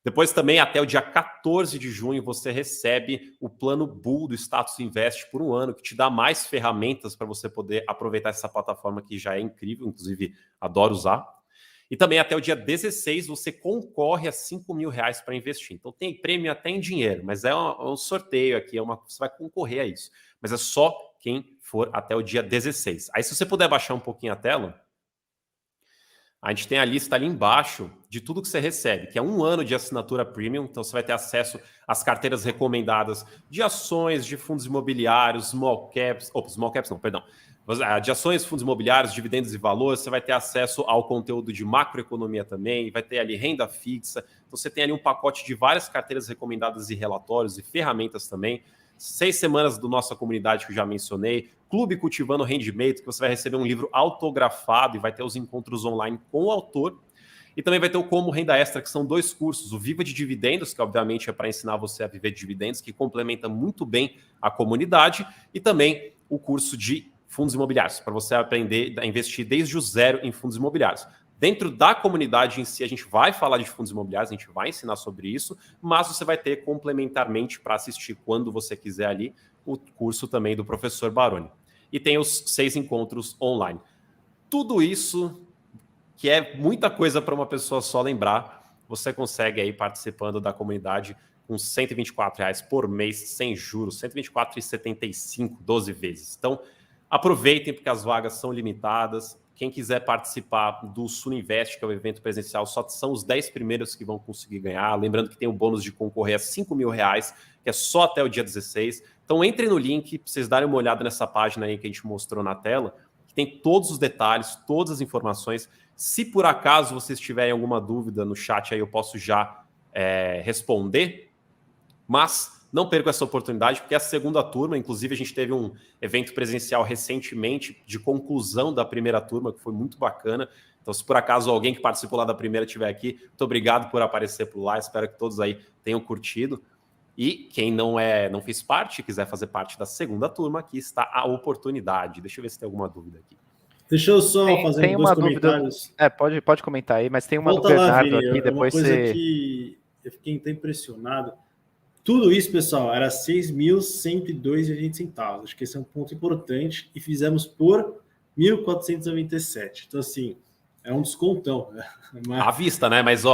Depois também, até o dia 14 de junho, você recebe o plano Bull do Status Invest por 1 ano, que te dá mais ferramentas para você poder aproveitar essa plataforma que já é incrível, inclusive adoro usar. E também até o dia 16 você concorre a R$5.000 para investir. Então tem prêmio até em dinheiro, mas é um sorteio aqui, você vai concorrer a isso. Mas é só quem for até o dia 16. Aí se você puder baixar um pouquinho a tela, a gente tem a lista ali embaixo de tudo que você recebe, que é 1 ano de assinatura premium. Então você vai ter acesso às carteiras recomendadas de ações, de fundos imobiliários, de ações, fundos imobiliários, dividendos e valores. Você vai ter acesso ao conteúdo de macroeconomia também, vai ter ali renda fixa. Então você tem ali um pacote de várias carteiras recomendadas e relatórios e ferramentas também. 6 semanas do nossa comunidade que eu já mencionei, Clube Cultivando Rendimento, que você vai receber um livro autografado e vai ter os encontros online com o autor. E também vai ter o Como Renda Extra, que são 2 cursos. O Viva de Dividendos, que obviamente é para ensinar você a viver de dividendos, que complementa muito bem a comunidade. E também o curso de fundos imobiliários, para você aprender a investir desde o zero em fundos imobiliários. Dentro da comunidade em si, a gente vai falar de fundos imobiliários, a gente vai ensinar sobre isso, mas você vai ter complementarmente para assistir quando você quiser ali o curso também do professor Baroni. E tem os 6 encontros online. Tudo isso, que é muita coisa para uma pessoa só lembrar, você consegue aí participando da comunidade com R$ 124 por mês, sem juros, R$ 124,75, 12 vezes. Então, aproveitem, porque as vagas são limitadas. Quem quiser participar do Suninvest, que é o evento presencial, só são os 10 primeiros que vão conseguir ganhar. Lembrando que tem o bônus de concorrer a R$ 5.000, que é só até o dia 16. Então, entrem no link, para vocês darem uma olhada nessa página aí que a gente mostrou na tela, que tem todos os detalhes, todas as informações. Se por acaso vocês tiverem alguma dúvida no chat, aí eu posso já responder. Mas não percam essa oportunidade, porque é a segunda turma. Inclusive, a gente teve um evento presencial recentemente de conclusão da primeira turma, que foi muito bacana. Então, se por acaso alguém que participou lá da primeira estiver aqui, muito obrigado por aparecer por lá. Espero que todos aí tenham curtido. E quem não fez parte, quiser fazer parte da segunda turma, aqui está a oportunidade. Deixa eu ver se tem alguma dúvida aqui. Deixa eu só fazer tem dois uma comentários. Dúvida. Pode comentar aí, mas tem uma Volta do Bernardo lá, Vini, aqui, depois uma coisa você... que eu fiquei até impressionado. Tudo isso, pessoal, era R$ 6.102,20. Acho que esse é um ponto importante. E fizemos por 1.497. Então, assim, é um descontão. À vista, né? Mas,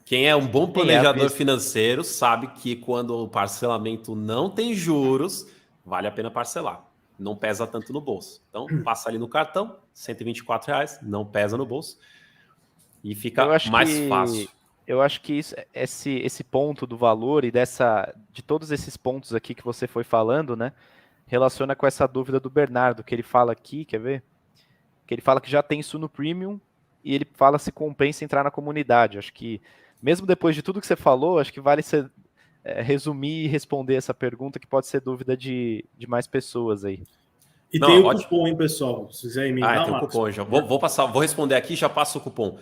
quem é um bom planejador financeiro sabe que quando o parcelamento não tem juros, vale a pena parcelar. Não pesa tanto no bolso. Então, passa ali no cartão, R$ 124, não pesa no bolso. E fica mais fácil. Eu acho que esse ponto do valor e de todos esses pontos aqui que você foi falando, né, relaciona com essa dúvida do Bernardo, que ele fala aqui, quer ver? Que ele fala que já tem isso no Premium e ele fala se compensa entrar na comunidade. Acho que, mesmo depois de tudo que você falou, acho que vale você resumir e responder essa pergunta, que pode ser dúvida de mais pessoas aí. E tem o cupom, hein, pessoal? Se quiser emendar, tem o cupom já. Vou responder aqui e já passo o cupom.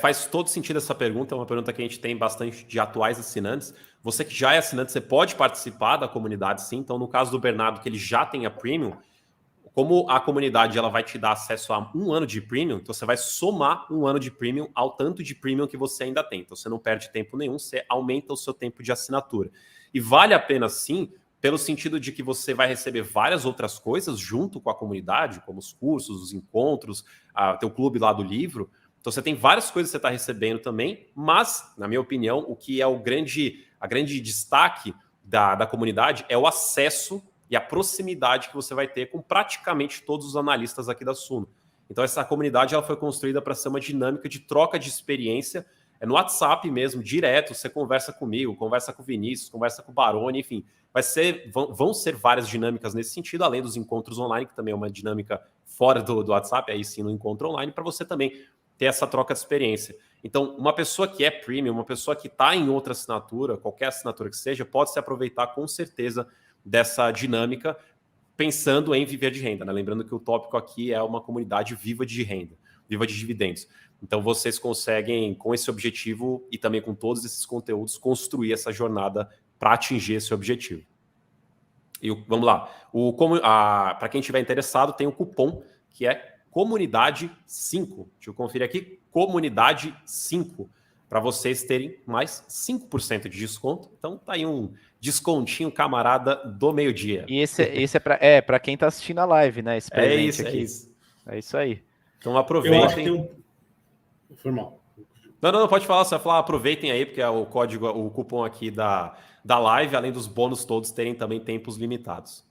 Faz todo sentido essa pergunta, é uma pergunta que a gente tem bastante de atuais assinantes. Você que já é assinante, você pode participar da comunidade, sim. Então, no caso do Bernardo, que ele já tem a Premium, como a comunidade ela vai te dar acesso a 1 ano de Premium, então você vai somar 1 ano de Premium ao tanto de Premium que você ainda tem. Então, você não perde tempo nenhum, você aumenta o seu tempo de assinatura. E vale a pena, sim, pelo sentido de que você vai receber várias outras coisas junto com a comunidade, como os cursos, os encontros, teu clube lá do livro. Então, você tem várias coisas que você está recebendo também, mas, na minha opinião, o que é a grande destaque da comunidade é o acesso e a proximidade que você vai ter com praticamente todos os analistas aqui da Suno. Então, essa comunidade ela foi construída para ser uma dinâmica de troca de experiência. No WhatsApp mesmo, direto, você conversa comigo, conversa com o Vinícius, conversa com o Baroni, enfim. Vão ser várias dinâmicas nesse sentido, além dos encontros online, que também é uma dinâmica fora do WhatsApp, aí sim no encontro online, para você também ter essa troca de experiência. Então, uma pessoa que é premium, uma pessoa que está em outra assinatura, qualquer assinatura que seja, pode se aproveitar com certeza dessa dinâmica, pensando em viver de renda, né? Lembrando que o tópico aqui é uma comunidade viva de renda, viva de dividendos. Então, vocês conseguem, com esse objetivo e também com todos esses conteúdos, construir essa jornada para atingir esse objetivo. E vamos lá. Para quem estiver interessado, tem o cupom que é Comunidade 5. Deixa eu conferir aqui. Comunidade 5. Para vocês terem mais 5% de desconto. Então, tá aí um descontinho camarada do meio-dia. E esse para quem está assistindo a live, né? Esse presente aqui. É isso aí. Então, aproveitem. Eu acho que tem Foi mal. Não, pode falar. Você vai falar, aproveitem aí, porque é o cupom aqui da live, além dos bônus todos, terem também tempos limitados.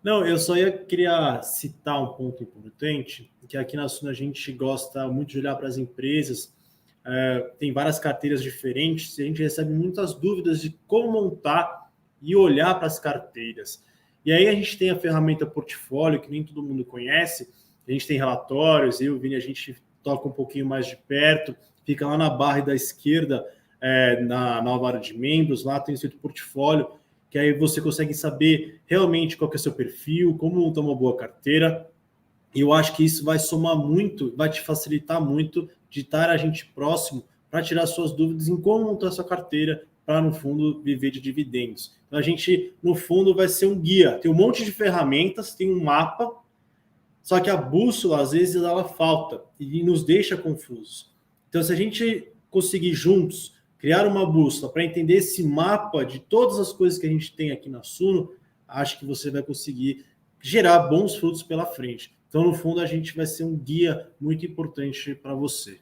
Não, eu só queria citar um ponto importante, que aqui na Suno a gente gosta muito de olhar para as empresas, tem várias carteiras diferentes, e a gente recebe muitas dúvidas de como montar e olhar para as carteiras. E aí a gente tem a ferramenta portfólio, que nem todo mundo conhece, a gente tem relatórios, eu e o Vini, a gente toca um pouquinho mais de perto, fica lá na barra da esquerda, na nova área de membros, lá tem escrito portfólio, que aí você consegue saber realmente qual que é o seu perfil, como montar uma boa carteira. E eu acho que isso vai somar muito, vai te facilitar muito de estar a gente próximo para tirar suas dúvidas em como montar sua carteira para, no fundo, viver de dividendos. Então, a gente, no fundo, vai ser um guia. Tem um monte de ferramentas, tem um mapa, só que a bússola, às vezes, ela falta e nos deixa confusos. Então, se a gente conseguir juntos criar uma bússola para entender esse mapa de todas as coisas que a gente tem aqui na Suno, acho que você vai conseguir gerar bons frutos pela frente. Então, no fundo, a gente vai ser um guia muito importante para você.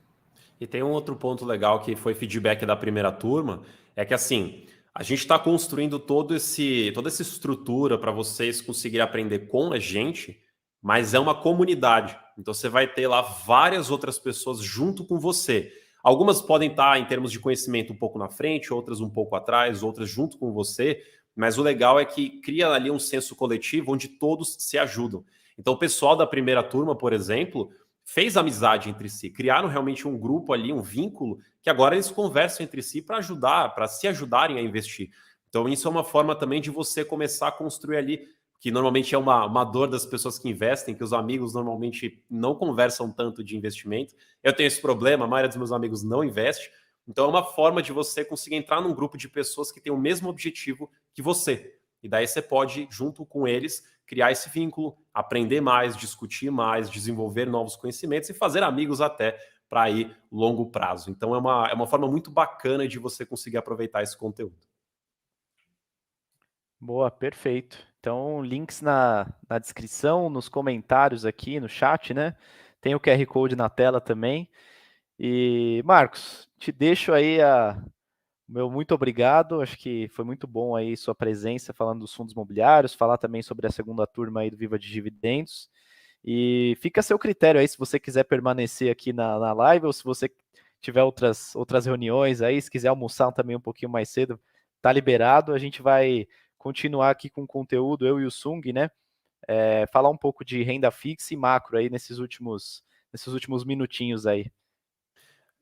E tem um outro ponto legal que foi feedback da primeira turma, é que assim, a gente está construindo toda essa estrutura para vocês conseguirem aprender com a gente, mas é uma comunidade. Então você vai ter lá várias outras pessoas junto com você. Algumas podem estar em termos de conhecimento um pouco na frente, outras um pouco atrás, outras junto com você, mas o legal é que cria ali um senso coletivo onde todos se ajudam. Então o pessoal da primeira turma, por exemplo, fez amizade entre si, criaram realmente um grupo ali, um vínculo, que agora eles conversam entre si para ajudar, para se ajudarem a investir. Então, isso é uma forma também de você começar a construir ali, que normalmente é uma dor das pessoas que investem, que os amigos normalmente não conversam tanto de investimento. Eu tenho esse problema, a maioria dos meus amigos não investe. Então, é uma forma de você conseguir entrar num grupo de pessoas que têm o mesmo objetivo que você. E daí você pode, junto com eles, criar esse vínculo, aprender mais, discutir mais, desenvolver novos conhecimentos e fazer amigos até para ir longo prazo. Então é uma forma muito bacana de você conseguir aproveitar esse conteúdo. Boa, perfeito. Então, links na descrição, nos comentários aqui, no chat, né? Tem o QR Code na tela também. E, Marcos, te deixo aí meu muito obrigado. Acho que foi muito bom aí sua presença falando dos fundos imobiliários, falar também sobre a segunda turma aí do Viva de Dividendos. E fica a seu critério aí se você quiser permanecer aqui na live ou se você tiver outras reuniões aí, se quiser almoçar também um pouquinho mais cedo, tá liberado. A gente vai continuar aqui com o conteúdo, eu e o Sung, né? Falar um pouco de renda fixa e macro aí nesses últimos minutinhos aí.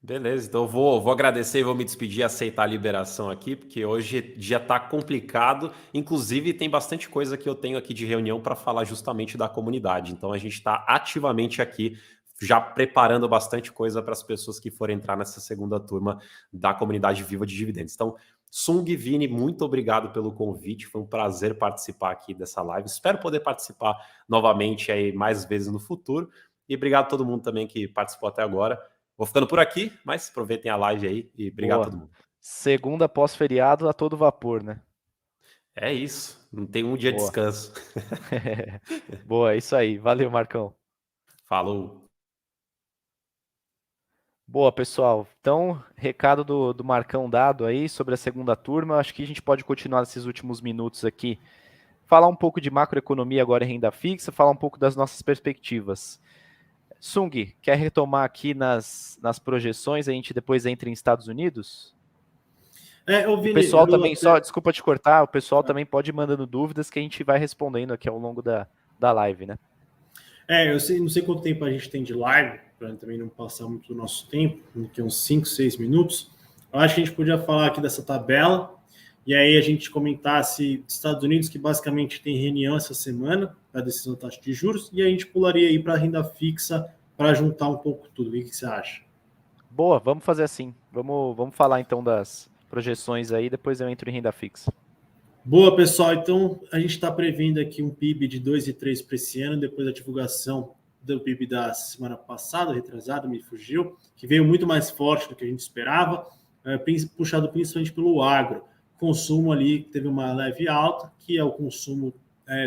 Beleza, então eu vou agradecer e vou me despedir e aceitar a liberação aqui, porque hoje dia está complicado. Inclusive, tem bastante coisa que eu tenho aqui de reunião para falar justamente da comunidade. Então, a gente está ativamente aqui, já preparando bastante coisa para as pessoas que forem entrar nessa segunda turma da comunidade Viva de Dividendos. Então, Sung, Vini, muito obrigado pelo convite. Foi um prazer participar aqui dessa live. Espero poder participar novamente aí mais vezes no futuro. E obrigado a todo mundo também que participou até agora. Vou ficando por aqui, mas aproveitem a live aí e obrigado a todo mundo. Segunda pós-feriado a todo vapor, né? É isso, não tem um dia de descanso. Boa, é isso aí. Valeu, Marcão. Falou. Boa, pessoal. Então, recado do Marcão dado aí sobre a segunda turma. Acho que a gente pode continuar nesses últimos minutos aqui. Falar um pouco de macroeconomia agora em renda fixa, falar um pouco das nossas perspectivas. Sung, quer retomar aqui nas projeções? A gente depois entra em Estados Unidos? Vini, o pessoal também, desculpa te cortar, o pessoal também pode ir mandando dúvidas que a gente vai respondendo aqui ao longo da live, né? Eu não sei quanto tempo a gente tem de live, para também não passar muito do nosso tempo, que é uns 5, 6 minutos. Eu acho que a gente podia falar aqui dessa tabela, e aí a gente comentasse Estados Unidos, que basicamente tem reunião essa semana, para decisão da taxa de juros, e a gente pularia aí para a renda fixa, para juntar um pouco tudo. O que você acha? Boa, vamos fazer assim. Vamos falar então das projeções aí, depois eu entro em renda fixa. Boa, pessoal. Então, a gente está prevendo aqui um PIB de 2,3 para esse ano, depois da divulgação do PIB da semana passada, retrasado, me fugiu, que veio muito mais forte do que a gente esperava, puxado principalmente pelo agro. Consumo ali teve uma leve alta, que é o consumo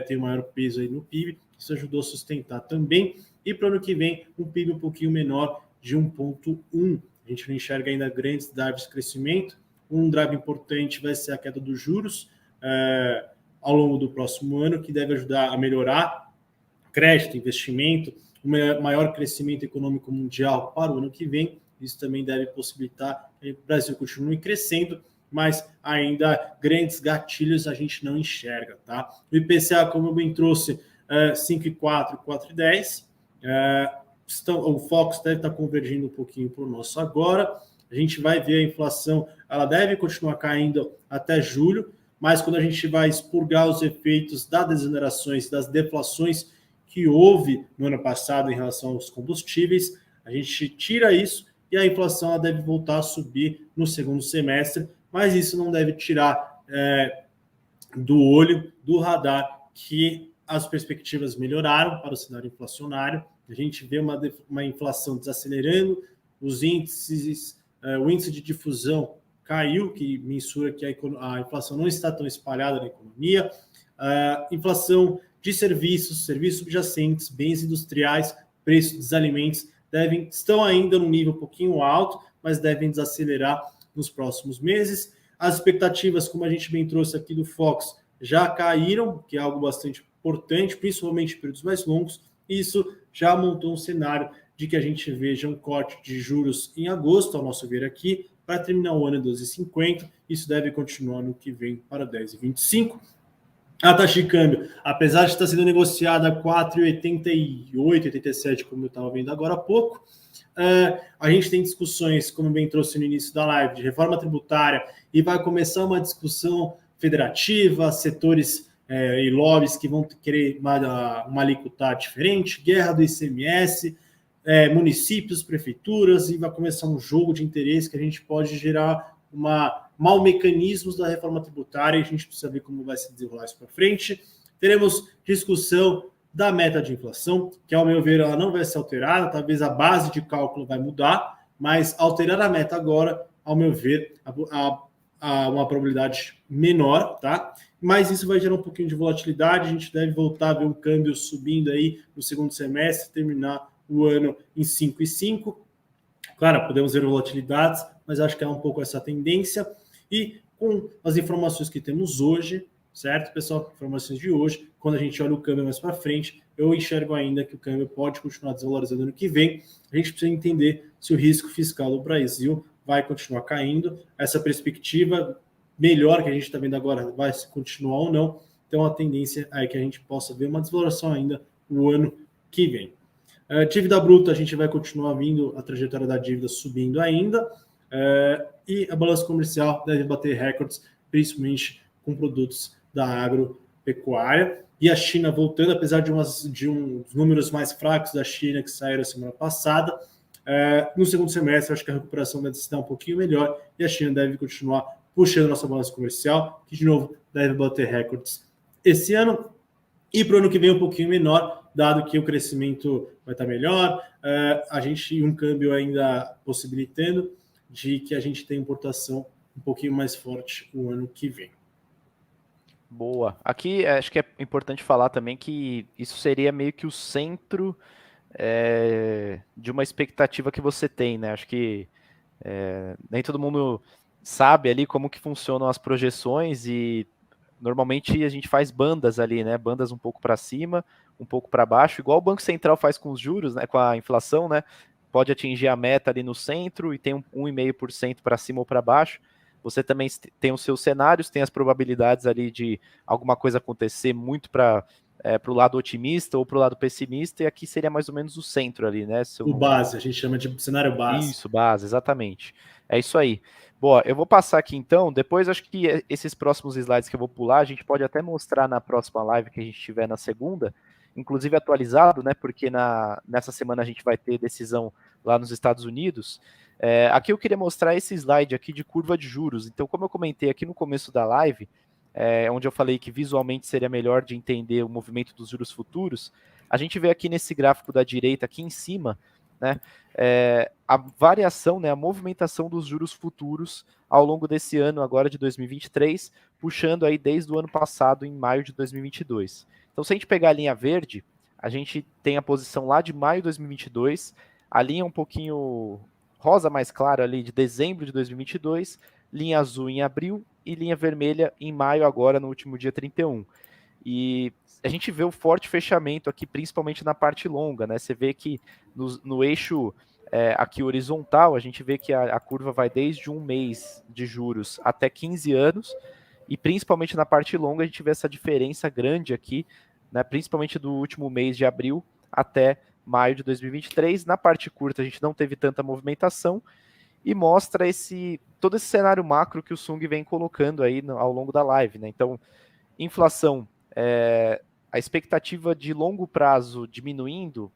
tem o maior peso aí no PIB, isso ajudou a sustentar também. E para o ano que vem, um PIB um pouquinho menor de 1,1. A gente não enxerga ainda grandes drivers de crescimento. Um drive importante vai ser a queda dos juros ao longo do próximo ano, que deve ajudar a melhorar crédito, investimento, um maior crescimento econômico mundial para o ano que vem. Isso também deve possibilitar que o Brasil continue crescendo, mas ainda grandes gatilhos a gente não enxerga, tá? O IPCA, como eu bem trouxe, 5,4, 4,10. O Fox deve estar convergindo um pouquinho para o nosso agora. A gente vai ver a inflação, ela deve continuar caindo até julho, mas quando a gente vai expurgar os efeitos das desonerações, das deflações que houve no ano passado em relação aos combustíveis, a gente tira isso e a inflação ela deve voltar a subir no segundo semestre, mas isso não deve tirar do olho, do radar, que as perspectivas melhoraram para o cenário inflacionário. A gente vê uma inflação desacelerando, os índices, o índice de difusão caiu, que mensura que a inflação não está tão espalhada na economia. Inflação de serviços subjacentes, bens industriais, preço dos alimentos estão ainda num nível um pouquinho alto, mas devem desacelerar nos próximos meses. As expectativas, como a gente bem trouxe aqui do Fox, já caíram, que é algo bastante importante, principalmente em períodos mais longos. Isso já montou um cenário de que a gente veja um corte de juros em agosto, ao nosso ver aqui, para terminar o ano em 12,50. Isso deve continuar no que vem para 10,25. A taxa de câmbio, apesar de estar sendo negociada a 4,88, 87, como eu estava vendo agora há pouco, a gente tem discussões, como bem trouxe no início da live, de reforma tributária, e vai começar uma discussão federativa, setores e lobbies que vão querer uma alíquota diferente, guerra do ICMS, municípios, prefeituras, e vai começar um jogo de interesse que a gente pode gerar mal mecanismos da reforma tributária, e a gente precisa ver como vai se desenrolar isso para frente. Teremos discussão da meta de inflação, que, ao meu ver, ela não vai ser alterada, talvez a base de cálculo vai mudar, mas alterar a meta agora, ao meu ver, uma probabilidade menor, tá? Mas isso vai gerar um pouquinho de volatilidade, a gente deve voltar a ver um câmbio subindo aí no segundo semestre, terminar o ano em 5,5. Claro, podemos ver volatilidades, mas acho que é um pouco essa tendência. E com as informações que temos hoje, certo, pessoal? Informações de hoje, quando a gente olha o câmbio mais para frente, eu enxergo ainda que o câmbio pode continuar desvalorizando no que vem. A gente precisa entender se o risco fiscal do Brasil vai continuar caindo. Essa perspectiva melhor que a gente está vendo agora vai continuar ou não. Então, a tendência é que a gente possa ver uma desvalorização ainda no ano que vem. Dívida bruta, a gente vai continuar vindo a trajetória da dívida subindo ainda. E a balança comercial deve bater recordes, principalmente com produtos da agropecuária. E a China voltando, apesar de uns números mais fracos da China que saíram semana passada, no segundo semestre acho que a recuperação deve se dar um pouquinho melhor e a China deve continuar puxando nossa balança comercial, que de novo deve bater recordes esse ano. E para o ano que vem um pouquinho menor, dado que o crescimento vai estar melhor, a gente um câmbio ainda possibilitando de que a gente tenha importação um pouquinho mais forte o ano que vem. Boa. Aqui acho que é importante falar também que isso seria meio que o centro de uma expectativa que você tem, né? Acho que nem todo mundo sabe ali como que funcionam as projeções e normalmente a gente faz bandas ali, né? Bandas um pouco para cima, um pouco para baixo, igual o Banco Central faz com os juros, né? Com a inflação, né? Pode atingir a meta ali no centro e tem 1,5% para cima ou para baixo. Você também tem os seus cenários, tem as probabilidades ali de alguma coisa acontecer muito para o lado otimista ou para o lado pessimista, e aqui seria mais ou menos o centro ali, né? O base, a gente chama de cenário base. Isso, base, exatamente. É isso aí. Boa, eu vou passar aqui então, depois acho que esses próximos slides que eu vou pular, a gente pode até mostrar na próxima live que a gente tiver na segunda, inclusive atualizado, né? Porque nessa semana a gente vai ter decisão lá nos Estados Unidos. Aqui eu queria mostrar esse slide aqui de curva de juros. Então, como eu comentei aqui no começo da live, onde eu falei que visualmente seria melhor de entender o movimento dos juros futuros, a gente vê aqui nesse gráfico da direita, aqui em cima, né, a variação, né, a movimentação dos juros futuros ao longo desse ano agora de 2023, puxando aí desde o ano passado, em maio de 2022. Então, se a gente pegar a linha verde, a gente tem a posição lá de maio de 2022, a linha um pouquinho rosa mais clara ali de dezembro de 2022, linha azul em abril e linha vermelha em maio agora, no último dia 31. E a gente vê o forte fechamento aqui, principalmente na parte longa, né? Você vê que no eixo aqui horizontal, a gente vê que a curva vai desde um mês de juros até 15 anos, e principalmente na parte longa a gente vê essa diferença grande aqui, né? Principalmente do último mês de abril até maio de 2023. Na parte curta a gente não teve tanta movimentação, e mostra todo esse cenário macro que o Sung vem colocando aí ao longo da live, né? Então, inflação, a expectativa de longo prazo diminuindo,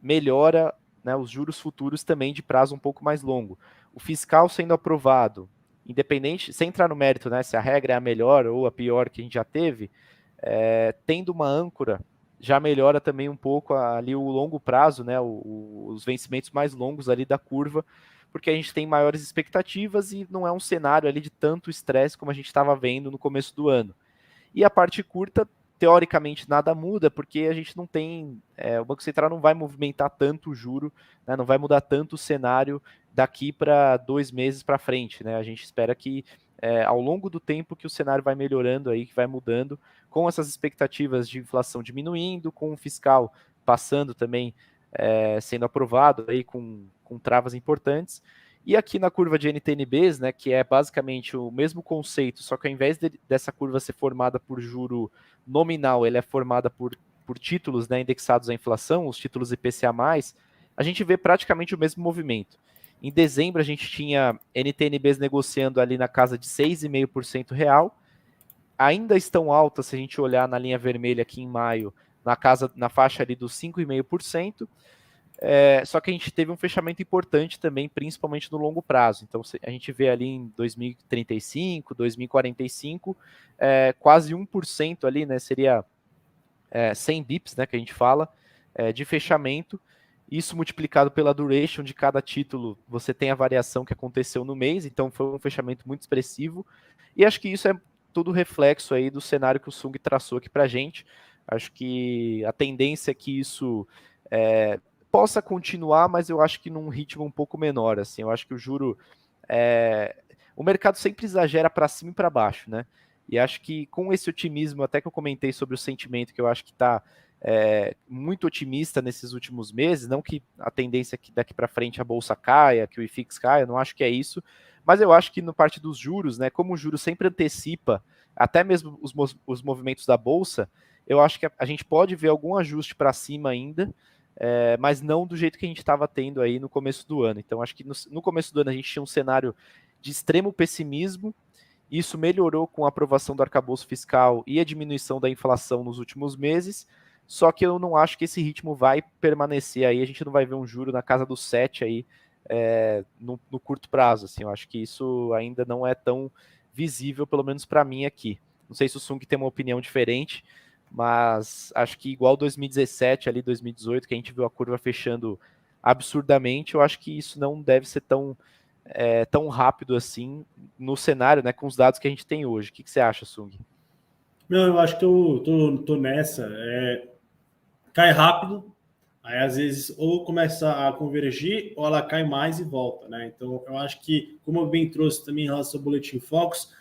melhora, né, os juros futuros também de prazo um pouco mais longo. O fiscal sendo aprovado, independente, sem entrar no mérito, né, se a regra é a melhor ou a pior que a gente já teve, tendo uma âncora, já melhora também um pouco ali o longo prazo, né, os vencimentos mais longos ali da curva, porque a gente tem maiores expectativas e não é um cenário ali de tanto estresse como a gente estava vendo no começo do ano. E a parte curta teoricamente nada muda, porque a gente não tem, o Banco Central não vai movimentar tanto o juro, né, não vai mudar tanto o cenário daqui para 2 meses para frente, né? A gente espera que ao longo do tempo que o cenário vai melhorando aí, que vai mudando, com essas expectativas de inflação diminuindo, com o fiscal passando também, sendo aprovado aí com travas importantes. E aqui na curva de NTNBs, né, que é basicamente o mesmo conceito, só que ao invés dessa curva ser formada por juro nominal, ela é formada por títulos, né, indexados à inflação, os títulos IPCA+, a gente vê praticamente o mesmo movimento. Em dezembro, a gente tinha NTNBs negociando ali na casa de 6,5% real, ainda estão altas se a gente olhar na linha vermelha aqui em maio, na faixa ali dos 5,5%, só que a gente teve um fechamento importante também, principalmente no longo prazo. Então, a gente vê ali em 2035, 2045, quase 1% ali, né? Seria 100 bips, né? Que a gente fala, de fechamento. Isso multiplicado pela duration de cada título, você tem a variação que aconteceu no mês. Então, foi um fechamento muito expressivo. E acho que isso é tudo reflexo aí do cenário que o Sung traçou aqui para a gente. Acho que a tendência é que isso possa continuar, mas eu acho que num ritmo um pouco menor, assim, eu acho que o juro, o mercado sempre exagera para cima e para baixo, né, e acho que com esse otimismo, até que eu comentei sobre o sentimento, que eu acho que está muito otimista nesses últimos meses, não que a tendência é que daqui para frente a bolsa caia, que o IFIX caia, eu não acho que é isso, mas eu acho que no parte dos juros, né, como o juro sempre antecipa até mesmo os movimentos da bolsa, eu acho que a gente pode ver algum ajuste para cima ainda, mas não do jeito que a gente estava tendo aí no começo do ano. Então, acho que no começo do ano a gente tinha um cenário de extremo pessimismo, isso melhorou com a aprovação do arcabouço fiscal e a diminuição da inflação nos últimos meses, só que eu não acho que esse ritmo vai permanecer aí, a gente não vai ver um juro na casa dos 7 aí no curto prazo, assim, eu acho que isso ainda não é tão visível, pelo menos para mim aqui. Não sei se o Sung tem uma opinião diferente, mas acho que igual 2017, ali 2018, que a gente viu a curva fechando absurdamente, eu acho que isso não deve ser tão rápido assim no cenário, né, com os dados que a gente tem hoje. O que você acha, Sung? Não, eu acho que eu tô nessa. Cai rápido, aí às vezes ou começa a convergir ou ela cai mais e volta, né? Então eu acho que, como eu bem trouxe também em relação ao Boletim Focus,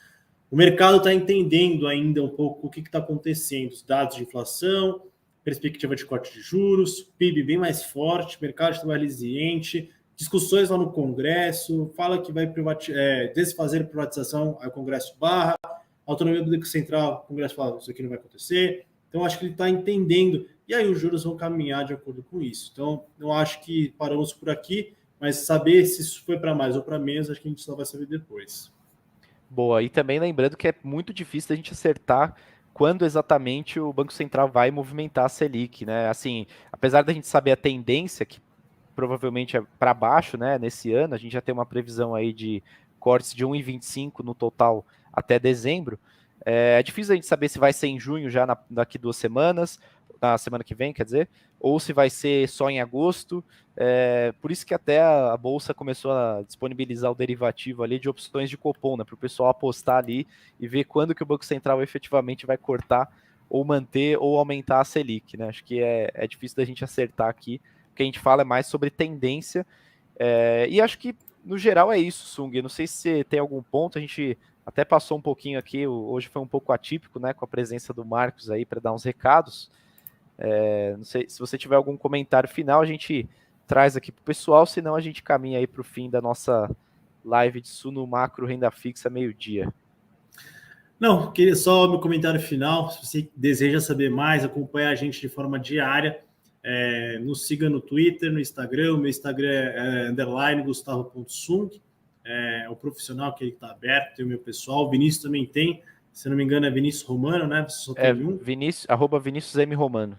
o mercado está entendendo ainda um pouco o que está acontecendo, os dados de inflação, perspectiva de corte de juros, PIB bem mais forte, mercado de trabalho resiliente, discussões lá no Congresso, fala que vai desfazer privatização, aí o Congresso barra, autonomia do Banco Central, o Congresso fala isso aqui não vai acontecer. Então, acho que ele está entendendo, e aí os juros vão caminhar de acordo com isso. Então, eu acho que paramos por aqui, mas saber se isso foi para mais ou para menos, acho que a gente só vai saber depois. Boa, e também lembrando que é muito difícil a gente acertar quando exatamente o Banco Central vai movimentar a Selic, né? Assim, apesar da gente saber a tendência, que provavelmente é para baixo, né? Nesse ano, a gente já tem uma previsão aí de cortes de 1,25 no total até dezembro. É difícil a gente saber se vai ser em junho já daqui 2 semanas, na semana que vem, quer dizer, ou se vai ser só em agosto. Por isso que até a Bolsa começou a disponibilizar o derivativo ali de opções de cupom, né, para o pessoal apostar ali e ver quando que o Banco Central efetivamente vai cortar ou manter ou aumentar a Selic, né? Acho que é difícil da gente acertar aqui, o que a gente fala é mais sobre tendência, e acho que no geral é isso, Sung. Não sei se tem algum ponto, a gente até passou um pouquinho aqui, hoje foi um pouco atípico, né, com a presença do Marcos aí para dar uns recados. Não sei se você tiver algum comentário final, a gente traz aqui para o pessoal, senão a gente caminha aí para o fim da nossa live de Suno Macro Renda Fixa meio-dia. Não, queria só meu comentário final. Se você deseja saber mais, acompanhar a gente de forma diária, nos siga no Twitter, no Instagram. O meu Instagram é _Gustavo.Sung. É o profissional que ele está aberto, tem o meu pessoal. O Vinícius também tem, se não me engano, é Vinícius Romano, né? Você só tem um. @Vinícius M. Romano.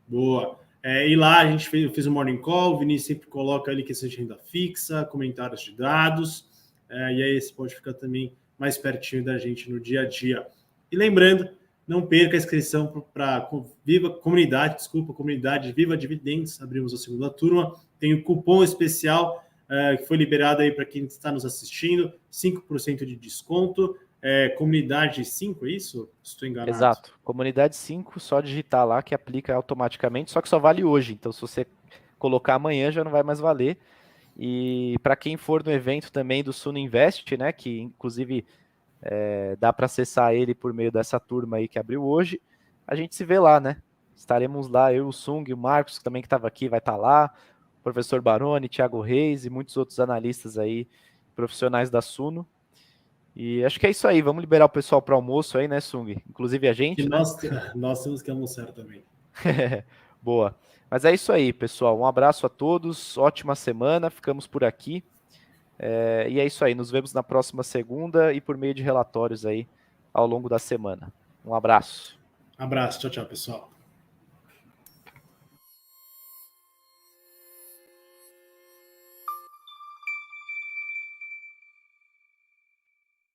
Boa. E lá a gente fez um morning call, o Vinícius sempre coloca ali questão de renda fixa, comentários de dados, e aí você pode ficar também mais pertinho da gente no dia a dia. E lembrando, não perca a inscrição para comunidade Viva Dividendos, abrimos a segunda turma, tem o cupom especial que foi liberado aí para quem está nos assistindo, 5% de desconto, Comunidade 5, é isso? Estou enganado. Exato. Comunidade 5, só digitar lá que aplica automaticamente, só que só vale hoje. Então, se você colocar amanhã, já não vai mais valer. E para quem for no evento também do Suno Invest, né, que inclusive dá para acessar ele por meio dessa turma aí que abriu hoje, a gente se vê lá, né? Estaremos lá, eu, o Sung, o Marcos, que também que estava aqui, vai estar lá, o professor Baroni, Thiago Reis e muitos outros analistas aí, profissionais da Suno. E acho que é isso aí, vamos liberar o pessoal para almoço aí, né, Sung? Inclusive a gente, Que né? nós temos que almoçar também. Boa. Mas é isso aí, pessoal. Um abraço a todos, ótima semana, ficamos por aqui. E é isso aí, nos vemos na próxima segunda e por meio de relatórios aí ao longo da semana. Um abraço. Abraço, tchau, tchau, pessoal.